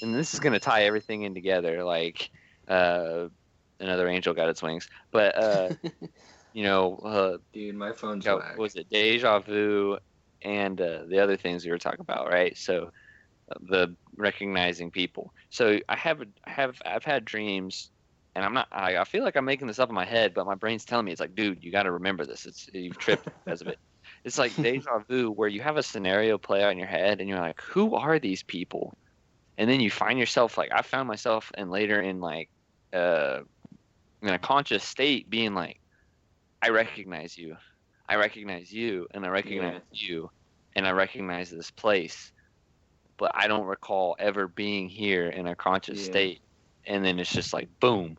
and this is gonna tie everything in together, like another angel got its wings. But you know, dude, my phone's what whack. was it, deja vu, and the other things we were talking about, right? So the recognizing people. So I've had dreams, and I feel like I'm making this up in my head, but my brain's telling me it's like, dude, you got to remember this. You've tripped because of it. It's like deja vu, where you have a scenario play out in your head, and you're like, who are these people? And then you find yourself like, I found myself, and later in like in a conscious state, being like, I recognize you, and I recognize you, and I recognize this place, but I don't recall ever being here in a conscious state. And then it's just like, boom,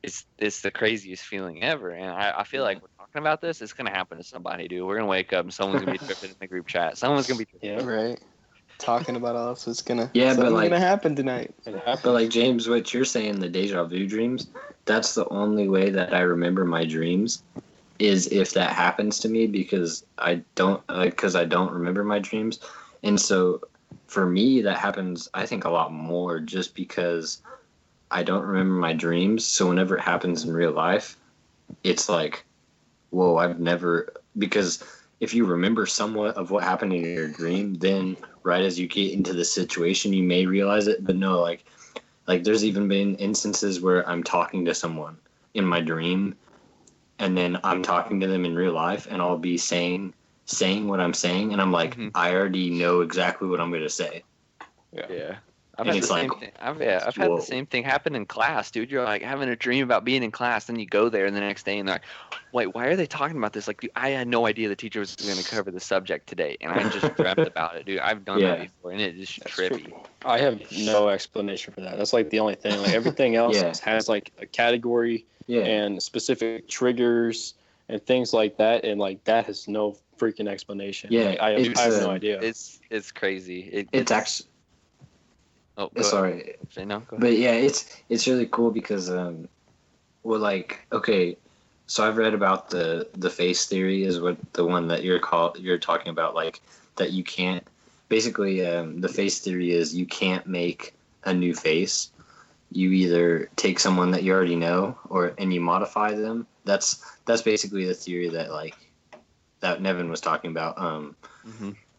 it's the craziest feeling ever. And I feel like we're talking about this, it's gonna happen to somebody, dude. We're gonna wake up and someone's gonna be tripping in the group chat. Someone's gonna be tripping. Yeah, right. Talking about us, it's gonna but like, gonna happen tonight. But like James, what you're saying, the deja vu dreams, that's the only way that I remember my dreams, is if that happens to me, because I don't remember my dreams. And so for me, that happens, I think, a lot more just because I don't remember my dreams. So whenever it happens in real life, it's like, whoa, because if you remember somewhat of what happened in your dream, then right as you get into the situation, you may realize it. But no, like there's even been instances where I'm talking to someone in my dream, and then I'm talking to them in real life, and I'll be saying what I'm saying, and I'm like, I already know exactly what I'm going to say. Yeah. I've had the same thing happen in class, dude. You're like having a dream about being in class, then you go there, and the next day, and they're like, wait, why are they talking about this? Like, dude, I had no idea the teacher was going to cover the subject today, and I just dreamt about it, dude. I've done that before, and it is trippy. I have no explanation for that. That's like the only thing. Like everything else has like a category and specific triggers and things like that, and like that has no freaking explanation. Yeah, like, I have no idea. It's crazy. It's actually. Oh, sorry. Say no. Go ahead. But yeah, it's really cool because okay, so I've read about the face theory, is what the one that you're talking about, like that you can't basically the face theory is you can't make a new face. You either take someone that you already know and you modify them. That's basically the theory that Nevin was talking about.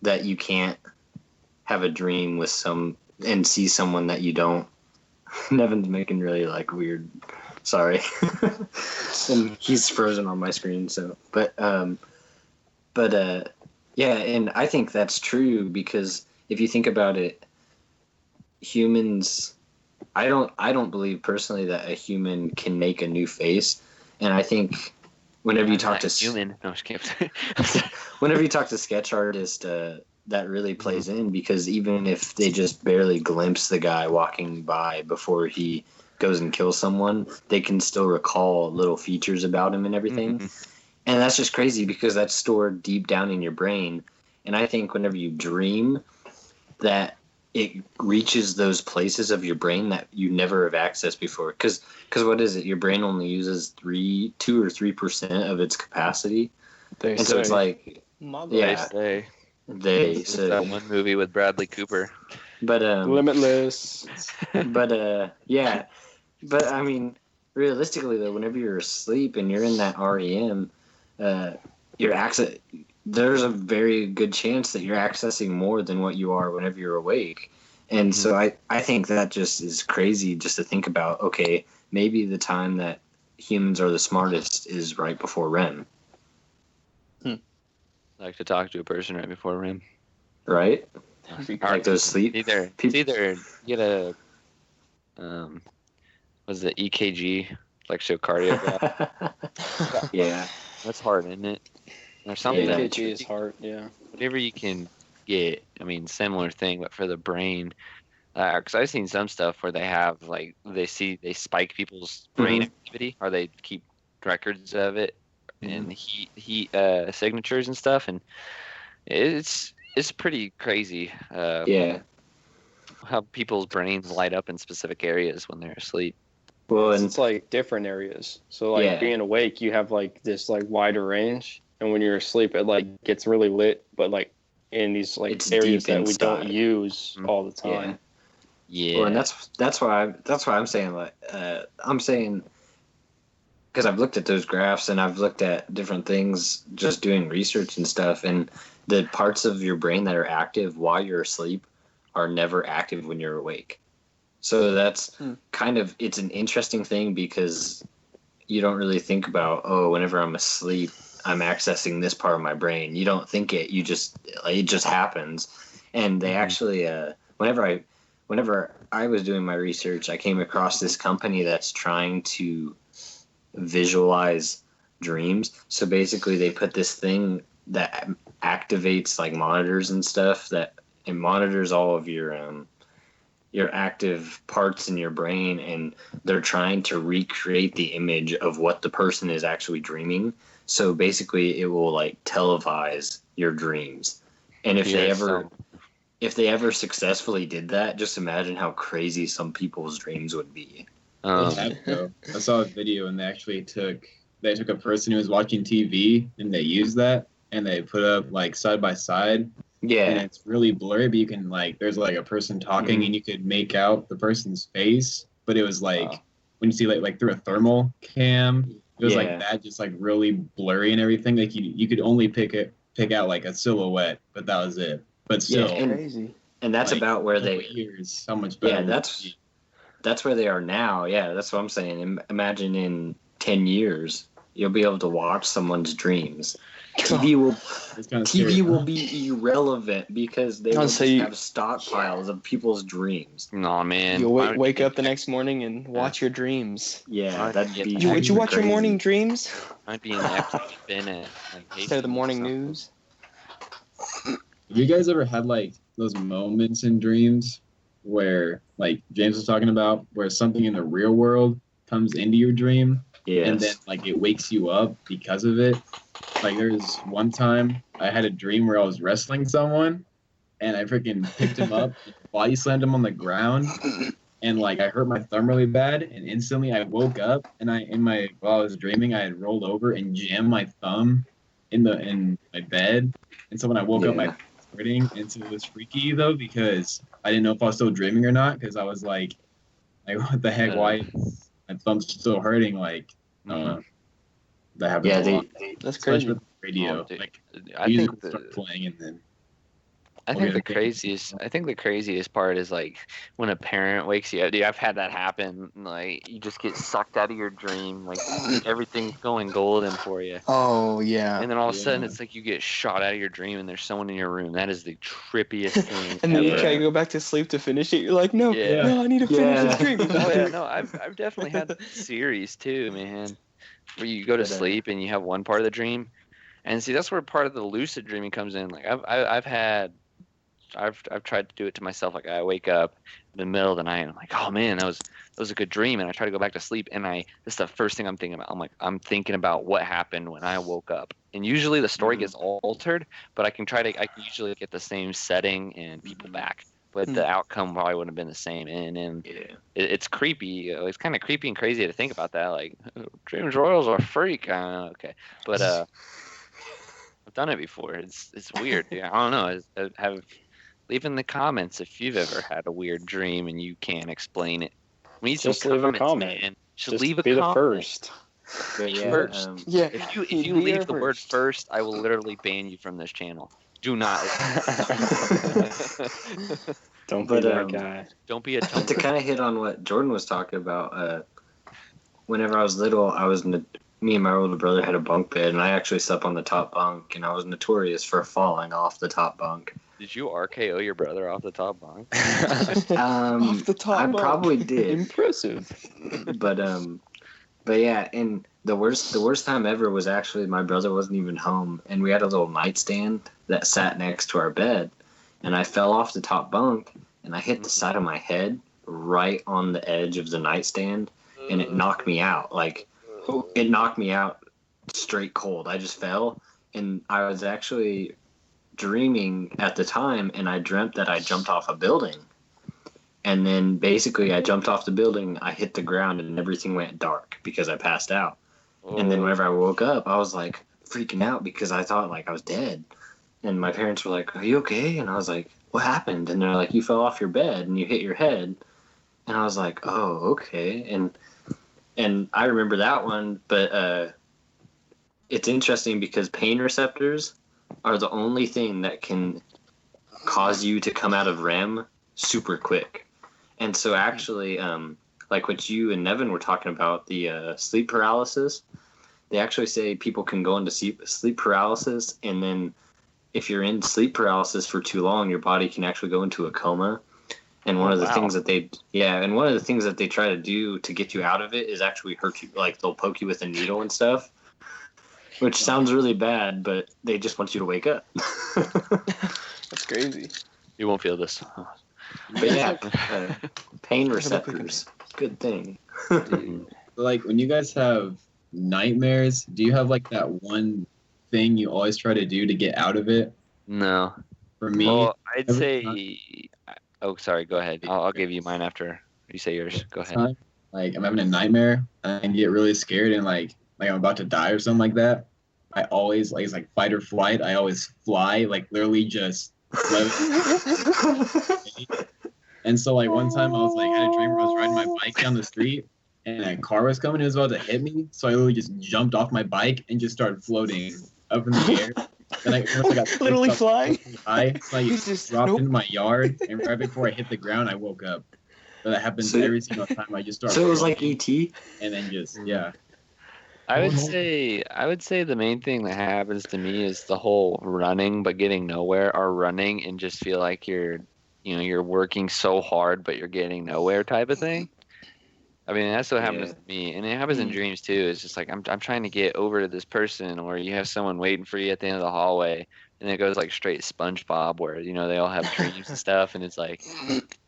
That you can't have a dream with and see someone that you don't. Nevin's making really like weird. Sorry, and he's frozen on my screen. So, yeah, and I think that's true because if you think about it, humans. I don't believe personally that a human can make a new face, and I think whenever you talk to whenever you talk to sketch artists, that really plays in, because even if they just barely glimpse the guy walking by before he goes and kills someone, they can still recall little features about him and everything. And that's just crazy because that's stored deep down in your brain. And I think whenever you dream, that it reaches those places of your brain that you never have accessed before. Because what is it? Your brain only uses 2 or 3% of its capacity. So it's like, It's that one movie with Bradley Cooper. But Limitless. But yeah. But I mean, realistically though, whenever you're asleep and you're in that REM, there's a very good chance that you're accessing more than what you are whenever you're awake. And so I think that just is crazy just to think about, okay, maybe the time that humans are the smartest is right before REM. Like to talk to a person right before REM. Right? Like those sleep. Either get a was it EKG, electrocardiograph? Yeah. That's hard, isn't it? Or something. Yeah. EKG is hard, yeah. Whatever you can get. I mean, similar thing, but for the brain. Because I've seen some stuff where they have they spike people's brain activity, or they keep records of it and heat signatures and stuff, and it's pretty crazy. Yeah. How people's brains light up in specific areas when they're asleep. Well, and it's like different areas. So being awake, you have this wider range, and when you're asleep, it gets really lit, but in these it's areas deep that we don't inside. use all the time. Yeah. Well, and that's why I'm saying I'm saying, because I've looked at those graphs and I've looked at different things just doing research and stuff, and the parts of your brain that are active while you're asleep are never active when you're awake. So that's it's an interesting thing, because you don't really think about, whenever I'm asleep, I'm accessing this part of my brain. You don't think it. You just it just happens. And they actually whenever I was doing my research, I came across this company that's trying to visualize dreams. So basically, they put this thing that activates monitors and stuff that it monitors all of your active parts in your brain, and they're trying to recreate the image of what the person is actually dreaming. So basically, it will televise your dreams. And if they ever successfully did that, just imagine how crazy some people's dreams would be. I saw a video, and they took a person who was watching TV, and they used that, and they put up side by side. Yeah. And it's really blurry, but you can there's a person talking, and you could make out the person's face, but it was when you see through a thermal cam, it was that, just really blurry and everything. You could only pick out a silhouette, but that was it. But still, crazy. And that's about where years, how much better. Yeah, that's where they are now. Yeah, that's what I'm saying. Imagine in 10 years, you'll be able to watch someone's dreams. TV will be irrelevant, because they will just have stockpiles of people's dreams. No, man. You'll wake up the next morning and watch your dreams. Yeah, that'd be. Would you watch your morning dreams? I'd be in the Bennett. Instead of the morning news. Have you guys ever had those moments in dreams where James was talking about, where something in the real world comes into your dream? Yes. And then it wakes you up because of it? There's one time I had a dream where I was wrestling someone, and I freaking picked him up, body slammed him on the ground, and I hurt my thumb really bad, and instantly I woke up, and while I was dreaming, I had rolled over and jammed my thumb in my bed. And so when I woke up, my thumb was hurting, and so it was freaky though, because I didn't know if I was still dreaming or not, because I was like what the heck, why my thumb's still hurting? That happens a lot. That's crazy. With radio, I think start playing, and then I think the craziest part is when a parent wakes you up. Dude, I've had that happen. You just get sucked out of your dream. Everything's going golden for you. Oh yeah. And then all of a sudden it's you get shot out of your dream, and there's someone in your room. That is the trippiest thing. And then you try to go back to sleep to finish it. You're like, no, I need to finish this dream. Oh yeah, no, I've definitely had that series too, man. Where you go to sleep and you have one part of the dream, and see, that's where part of the lucid dreaming comes in. I've tried to do it to myself. I wake up in the middle of the night and I'm like, oh man, that was a good dream, and I try to go back to sleep, and this is the first thing I'm thinking about. I'm thinking about what happened when I woke up, and usually the story gets altered, but I can usually get the same setting and people back. But the outcome probably wouldn't have been the same, and it's creepy. It's kind of creepy and crazy to think about that. James Royals are a freak. Okay, but I've done it before. It's weird, dude. I don't know. Leave in the comments if you've ever had a weird dream and you can't explain it. We need Just some leave a comments, comment. man. Just leave a be comment. the first. But yeah, First. Yeah. If you leave the word first, I will literally ban you from this channel. Do not. Don't be But, that guy. Don't be a but to Tumblr. kind of hit on what Jordan was talking about, whenever I was little, me and my older brother had a bunk bed, and I actually slept on the top bunk, and I was notorious for falling off the top bunk. Did you RKO your brother off the top bunk? Off the top I bunk. probably did, Impressive. but yeah, and the worst time ever was actually my brother wasn't even home, and we had a little nightstand that sat next to our bed, and I fell off the top bunk, and I hit the side of my head right on the edge of the nightstand, and it knocked me out. Like, it knocked me out straight cold. I just fell, and I was actually dreaming at the time, and I dreamt that I jumped off a building. And then basically I jumped off the building, I hit the ground, and everything went dark because I passed out. And then whenever I woke up, I was like freaking out because I thought like I was dead. And my parents were like, "Are you okay?" And I was like, "What happened?" And they're like, "You fell off your bed and you hit your head." And I was like, "Oh, okay." And I remember that one, but it's interesting because pain receptors are the only thing that can cause you to come out of REM super quick. And so actually, like what you and Nevin were talking about, the sleep paralysis, they actually say people can go into sleep paralysis, and then if you're in sleep paralysis for too long, your body can actually go into a coma. And one of the things that they try to do to get you out of it is actually hurt you. Like, they'll poke you with a needle and stuff, which sounds really bad, but they just want you to wake up. That's crazy. You won't feel this. But yeah, pain receptors, good thing. Like, when you guys have nightmares, do you have like that one thing you always try to do to get out of it? No. For me, Well, I'd every say. Oh, sorry. Go ahead. I'll give you mine after you say yours. Go ahead. time, like I'm having a nightmare and get really scared and like I'm about to die or something like that, I always like, it's like fight or flight. I always fly, like literally just And so like one time I was like, I had a dream where I was riding my bike down the street and a car was coming. It was about to hit me, so I literally just jumped off my bike and just started floating up in the air. And once I got Literally flying high, so I just dropped into my yard, and right before I hit the ground, I woke up. So that happens every single time. I just start. So it was like E.T. And then just yeah. I would say the main thing that happens to me is the whole running but getting nowhere, or running and just feel like you're working so hard but you're getting nowhere type of thing. I mean, that's what happens to me, and it happens in dreams too. It's just like I'm trying to get over to this person, or you have someone waiting for you at the end of the hallway, and it goes like straight SpongeBob, where they all have dreams and stuff, and it's like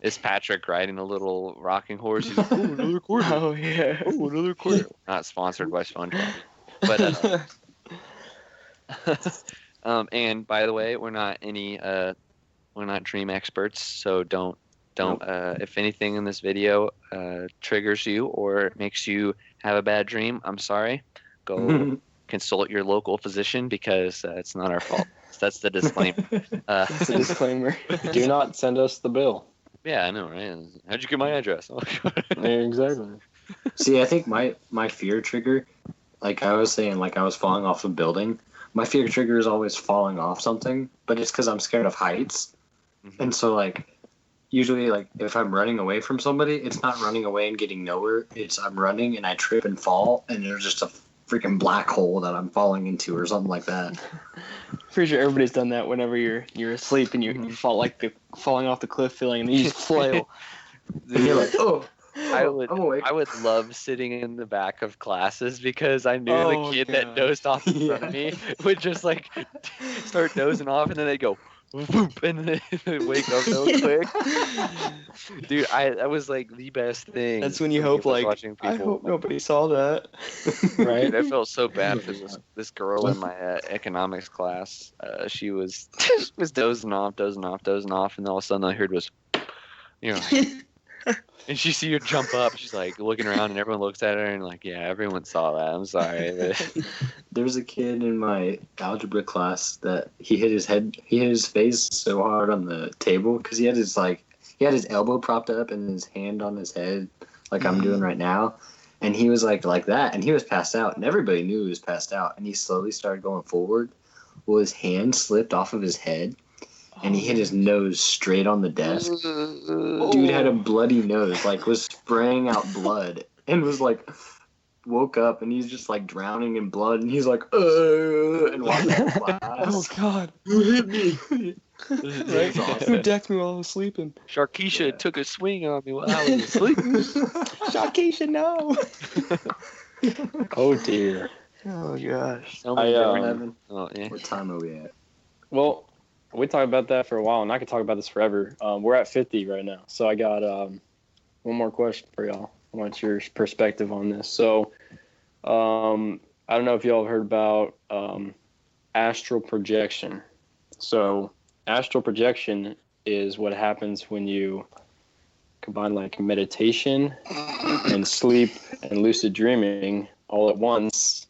it's Patrick riding a little rocking horse. He's like, "Oh, another quarter! Oh yeah! Oh, another quarter!" Not sponsored by SpongeBob, but and by the way, we're not dream experts, so don't. If anything in this video triggers you or makes you have a bad dream, I'm sorry. Go consult your local physician, because it's not our fault. That's the disclaimer. That's a disclaimer. Do not send us the bill. Yeah, I know, right? How'd you get my address? Yeah, exactly. See, I think my fear trigger, like I was saying, like I was falling off a building. My fear trigger is always falling off something, but it's because I'm scared of heights. Mm-hmm. And so, like, usually, like, if I'm running away from somebody, it's not running away and getting nowhere. It's I'm running and I trip and fall, and there's just a freaking black hole that I'm falling into or something like that. Pretty sure everybody's done that whenever you're asleep and you fall, like the falling off the cliff feeling, and you just flail. And you're like, oh. I would love sitting in the back of classes, because I knew the kid that dozed off in front of me would just like start dozing off, and then they'd go whoop, and then they wake up so quick. Dude, that was like the best thing. That's when you hope, like, watching people. I hope nobody saw that. Right? I felt so bad for this girl in my economics class. She was dozing off, and all of a sudden all I heard was, And she see her jump up. She's like looking around, and everyone looks at her and like, yeah, everyone saw that. I'm sorry. But... There was a kid in my algebra class that he hit his face so hard on the table because he had his elbow propped up and his hand on his head, like I'm doing right now. And he was like that, and he was passed out, and everybody knew he was passed out. And he slowly started going forward. Well, his hand slipped off of his head, and he hit his nose straight on the desk. Dude had a bloody nose, like was spraying out blood, and was like, woke up, and he's just like drowning in blood, and he's like, and walked out of class. Oh God! Who hit me? Right? Awesome. Who decked me while I was sleeping? Sharkeisha took a swing on me while I was asleep. Sharkeisha, no! Oh dear. Oh gosh. So many different- Evan, oh, yeah. what time are we at? Well, we talked about that for a while, and I could talk about this forever. We're at 50 right now, so I got one more question for y'all. I want your perspective on this. So, I don't know if y'all have heard about astral projection. So, astral projection is what happens when you combine like meditation and sleep and lucid dreaming all at once,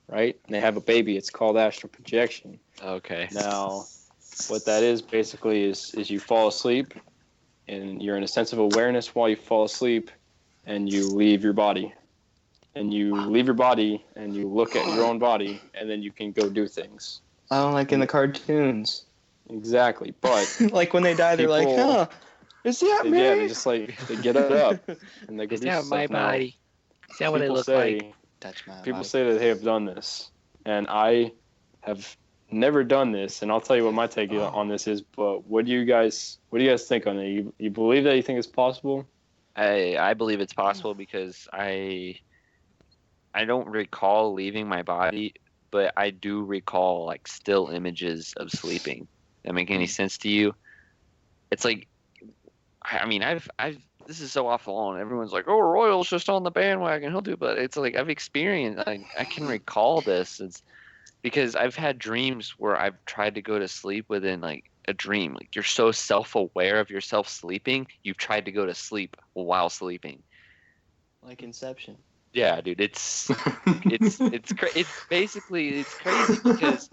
right? And they have a baby. It's called astral projection. Okay. Now, what that is basically is you fall asleep, and you're in a sense of awareness while you fall asleep, and you leave your body. And you leave your body, and you look at your own body, and then you can go do things. I don't like in the cartoons. Exactly, but Like when they die, they're like, People- huh? Is that me? yeah, they just like they get up and they go Is do that stuff. my Now, body? Is that what it people looks say, like? Touch my People body. say that they have done this, and I have never done this. And I'll tell you what my take on this is. But what do you guys think on it? You believe that? You think it's possible? I believe it's possible because I don't recall leaving my body, but I do recall like still images of sleeping. That make any sense to you? It's like, I mean, I've this is so off the wall, and everyone's like, "Oh, Royal's just on the bandwagon. He'll do," but it's like I've experienced. I can recall this. It's because I've had dreams where I've tried to go to sleep within like a dream. Like you're so self-aware of yourself sleeping, you've tried to go to sleep while sleeping. Like Inception. Yeah, dude, it's basically crazy because,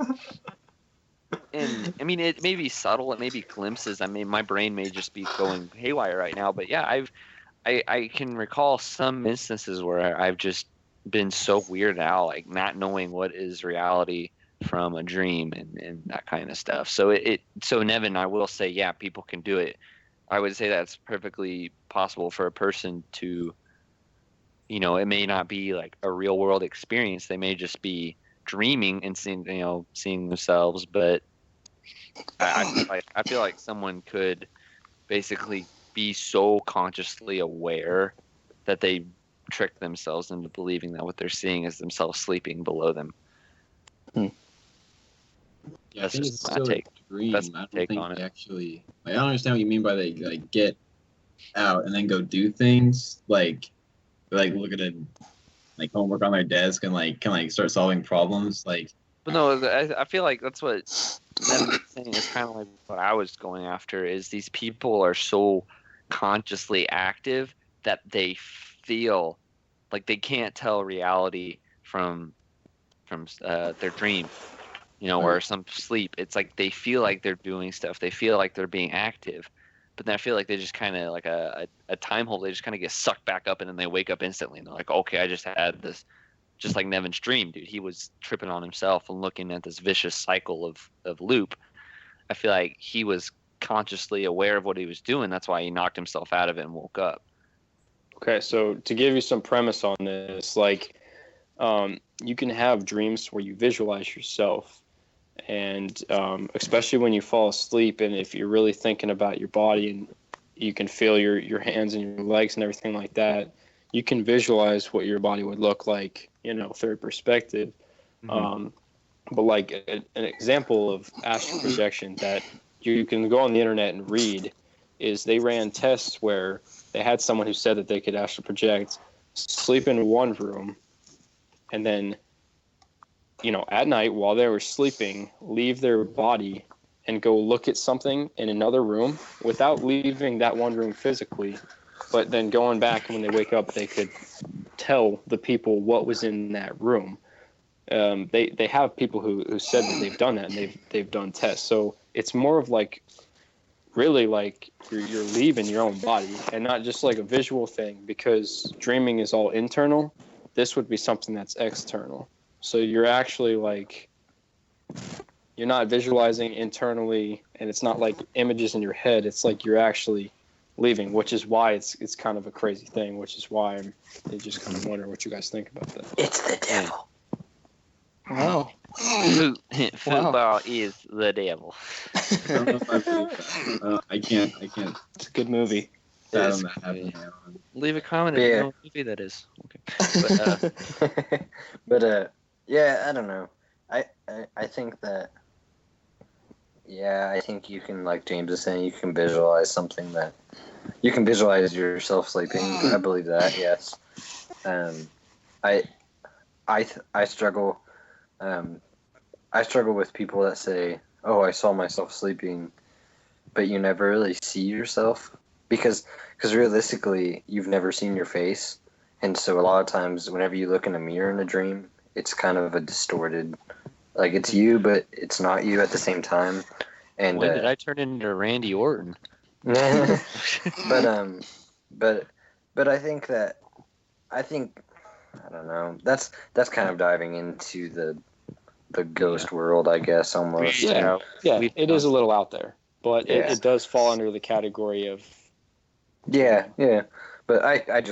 and I mean it may be subtle, it may be glimpses. I mean my brain may just be going haywire right now, but yeah, I can recall some instances where I've just been so weirded out, like not knowing what is reality from a dream and that kind of stuff. So so Nevin, I will say, yeah, people can do it. I would say that's perfectly possible for a person to, you know, it may not be like a real world experience. They may just be dreaming and seeing themselves. But I feel like someone could basically be so consciously aware that they trick themselves into believing that what they're seeing is themselves sleeping below them. Yeah, That's I think just it's my still take. a dream. That's I my don't take think on they it. actually. Like, I don't understand what you mean by they like get out and then go do things like look at like homework on their desk and like can like start solving problems like. But no, I feel like that's what Nevin's saying is kind of like what I was going after. Is these people are so consciously active that they feel like they can't tell reality from their dream, you know, or some sleep. It's like they feel like they're doing stuff. They feel like they're being active, but then I feel like they just kind of like a time hole. They just kind of get sucked back up, and then they wake up instantly, and they're like, okay, I just had this. Just like Nevin's dream, dude. He was tripping on himself and looking at this vicious cycle of loop. I feel like he was consciously aware of what he was doing. That's why he knocked himself out of it and woke up. Okay, so to give you some premise on this, like you can have dreams where you visualize yourself, and especially when you fall asleep, and if you're really thinking about your body and you can feel your hands and your legs and everything like that, you can visualize what your body would look like, you know, third perspective. Mm-hmm. But like an example of astral projection that you can go on the internet and read is they ran tests where they had someone who said that they could astral project, sleep in one room, and then, you know, at night while they were sleeping, leave their body and go look at something in another room without leaving that one room physically, but then going back when they wake up, they could tell the people what was in that room. They have people who said that they've done that, and they've done tests. So it's more of like really like you're leaving your own body and not just like a visual thing, because dreaming is all internal. This would be something that's external. So you're actually like, you're not visualizing internally, and it's not like images in your head. It's like you're actually leaving, which is why it's kind of a crazy thing, which is why I just kind of wonder what you guys think about that. It's the devil. Wow. Football is the devil. I don't know if I believe that. I can't It's a good movie. fathom that happening. Leave a comment if you know what movie that is. Okay. But yeah, I don't know. I think that, yeah, I think you can, like James is saying, you can visualize something that you can visualize yourself sleeping. I believe that, yes. I struggle. I struggle with people that say, "Oh, I saw myself sleeping," but you never really see yourself because realistically, you've never seen your face, and so a lot of times, whenever you look in a mirror in a dream, it's kind of a distorted, like it's you, but it's not you at the same time. And when did I turn into Randy Orton? but I think I don't know. That's kind of diving into the ghost world, I guess, almost. Yeah, it is a little out there, but Yeah. it does fall under the category of. Yeah. But I'd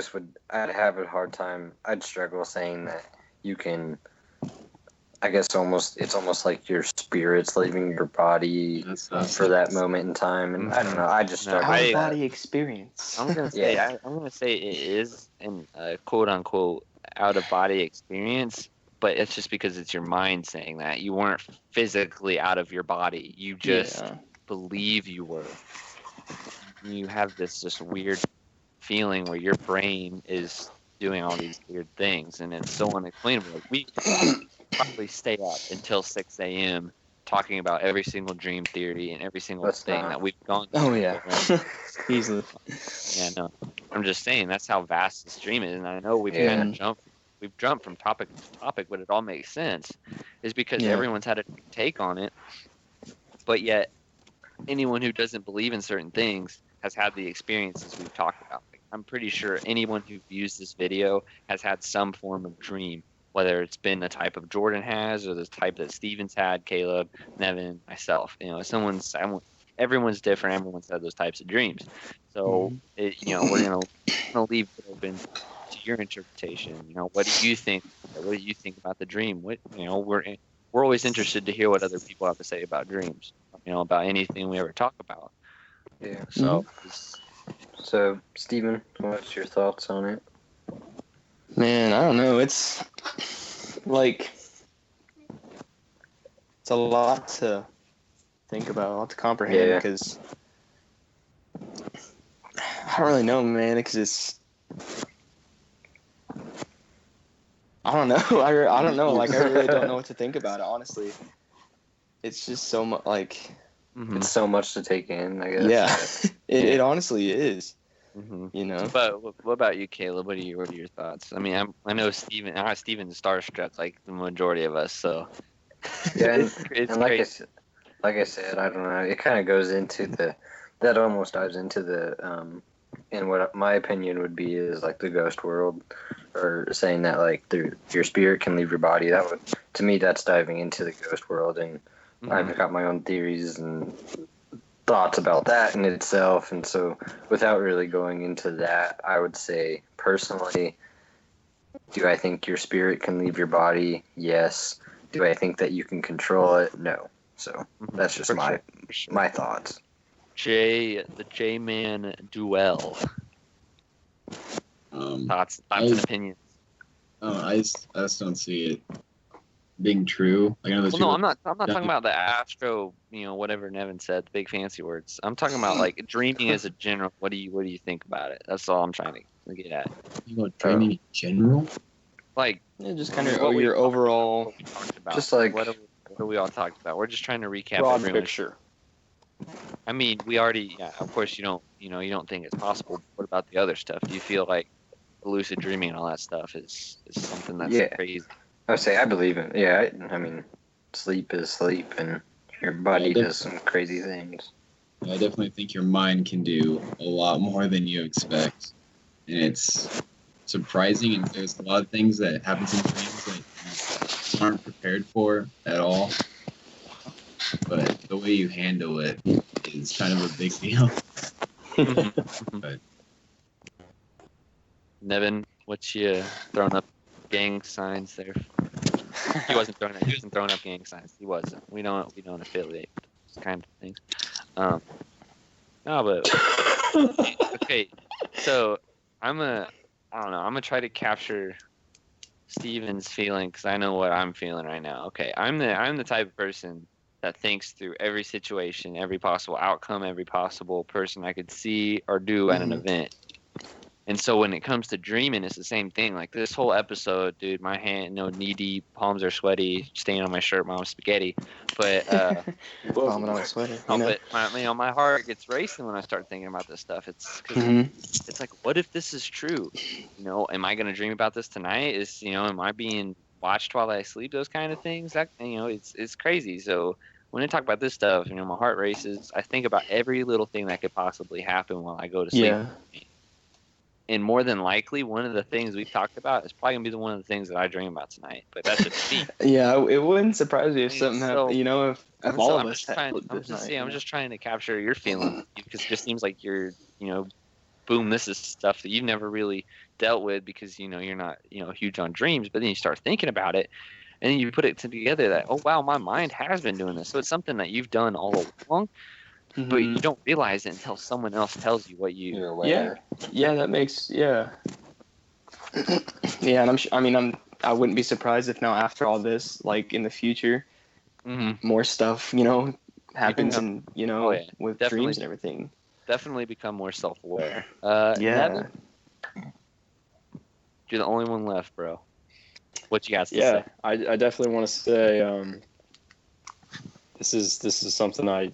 have a hard time. I'd struggle saying that you can. I guess it's almost like your spirit's leaving your body for that moment in time, and I don't know. I just struggle with that. Out-of-body experience. I'm gonna say I'm gonna say it is an quote unquote out of body experience, but it's just because it's your mind saying that. You weren't physically out of your body. You just believe you were. You have this just weird feeling where your brain is doing all these weird things, and it's so unexplainable. Like, we probably stay up until 6 a.m. talking about every single dream theory and every single thing that we've gone through. Oh yeah, easily. Yeah, no. I'm just saying that's how vast this dream is, and I know we've kind of jumped from topic to topic, but it all makes sense. Is because everyone's had a take on it, but yet anyone who doesn't believe in certain things has had the experiences we've talked about. Like, I'm pretty sure anyone who views this video has had some form of dream, whether it's been the type of Jordan has or the type that Steven's had, Caleb, Nevin, myself. You know, everyone's different. Everyone's had those types of dreams. So, we're gonna leave it open to your interpretation. You know, what do you think? What do you think about the dream? We're always interested to hear what other people have to say about dreams. You know, about anything we ever talk about. Yeah. So, Steven, what's your thoughts on it? Man, I don't know. It's like it's a lot to think about, a lot to comprehend, because I don't really know, man. Because it's I don't know. I don't know. Like, I really don't know what to think about it. Honestly, it's just so much. Like, it's so much to take in, I guess. Yeah, it honestly is. Mm-hmm. You know. But what about you, Caleb? What are your thoughts? I mean, I know Steven's starstruck like the majority of us. So yeah, and like I said, I don't know. It kind of goes into that almost dives into the in what my opinion would be is like the ghost world, or saying that like your spirit can leave your body. That would, to me, that's diving into the ghost world, and I've got my own theories and thoughts about that in itself. And so, without really going into that, I would say personally, do I think your spirit can leave your body? Yes. Do I think that you can control it? No. So that's just my thoughts. The J-Man duel. Thoughts and opinions. I just don't see it being true. Like, I'm not talking about the Astro, whatever Nevin said, the big fancy words. I'm talking about like dreaming as a general. What do you think about it? That's all I'm trying to get at. Dreaming in general? Like, just kind of your overall. What we talked about. Just like what we all talked about. We're just trying to recap broad everyone's picture. I mean, we already, yeah, of course you don't think it's possible. What about the other stuff? Do you feel like lucid dreaming and all that stuff is something that's Yeah. crazy? I would say I believe in. Yeah, I mean, sleep is sleep, and your body does some crazy things. I definitely think your mind can do a lot more than you expect, and it's surprising. And there's a lot of things that happen in dreams that you aren't prepared for at all. But the way you handle it is kind of a big deal. But Nevin, what's you throwing up gang signs there? He wasn't throwing up gang signs. He wasn't. We don't affiliate with those kind of things. No, but okay. So I don't know. I'm gonna try to capture Steven's feeling because I know what I'm feeling right now. Okay, I'm the type of person that thinks through every situation, every possible outcome, every possible person I could see or do at an event. And so when it comes to dreaming, it's the same thing. Like this whole episode, dude, my hand, knee deep, palms are sweaty, stain on my shirt, mom's spaghetti. But Palm on a sweater. but my heart gets racing when I start thinking about this stuff. It's it's like, what if this is true? Am I gonna dream about this tonight? Am I being watched while I sleep? Those kind of things. That it's crazy. So when I talk about this stuff, my heart races. I think about every little thing that could possibly happen while I go to sleep. Yeah. And more than likely, one of the things we've talked about is probably gonna be one of the things that I dream about tonight. But that's just me. Yeah, it wouldn't surprise me if something happened. If all of us had I'm just trying to capture your feeling because it just seems like you're, boom, this is stuff that you've never really dealt with because you're not huge on dreams. But then you start thinking about it, and then you put it together that, oh wow, my mind has been doing this. So it's something that you've done all along. But you don't realize it until someone else tells you what you're aware. Yeah, that makes yeah, and I wouldn't be surprised if now after all this, like in the future, more stuff happens and with dreams and everything. Definitely become more self-aware. Yeah, Nevin, you're the only one left, bro. What you got to say? I definitely want to say this is something I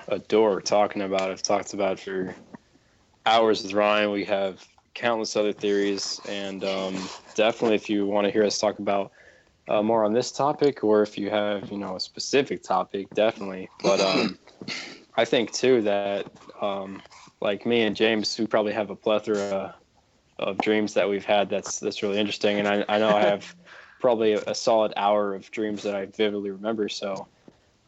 adore talking about. I've talked about it for hours with Ryan. We have countless other theories, and definitely if you want to hear us talk about more on this topic, or if you have a specific topic, definitely. But I think too that like me and James, we probably have a plethora of dreams that we've had that's really interesting, and I know I have probably a solid hour of dreams that I vividly remember. So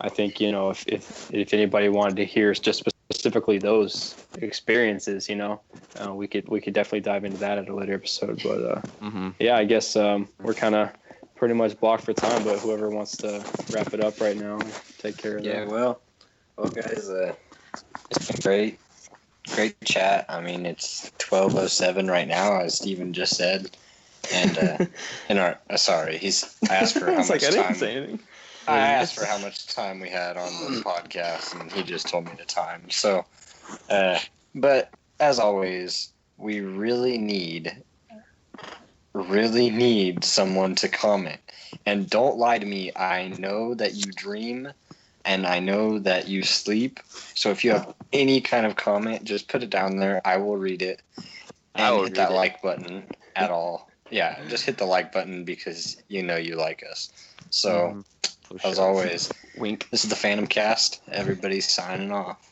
I think if anybody wanted to hear just specifically those experiences, we could definitely dive into that at a later episode. But yeah, I guess we're kind of pretty much blocked for time. But whoever wants to wrap it up right now, take care of that. Yeah, well, guys, it's been great chat. I mean, it's 12:07 right now, as Steven just said, and sorry, I asked for how much I didn't time. say anything. I asked for how much time we had on the podcast, and he just told me the time. So, but as always, we really need someone to comment. And don't lie to me. I know that you dream, and I know that you sleep. So if you have any kind of comment, just put it down there. I will read it. And hit that like button at all. Yeah, just hit the like button because you like us. So, as always, wink. This is the PhantomCast. Everybody's signing off.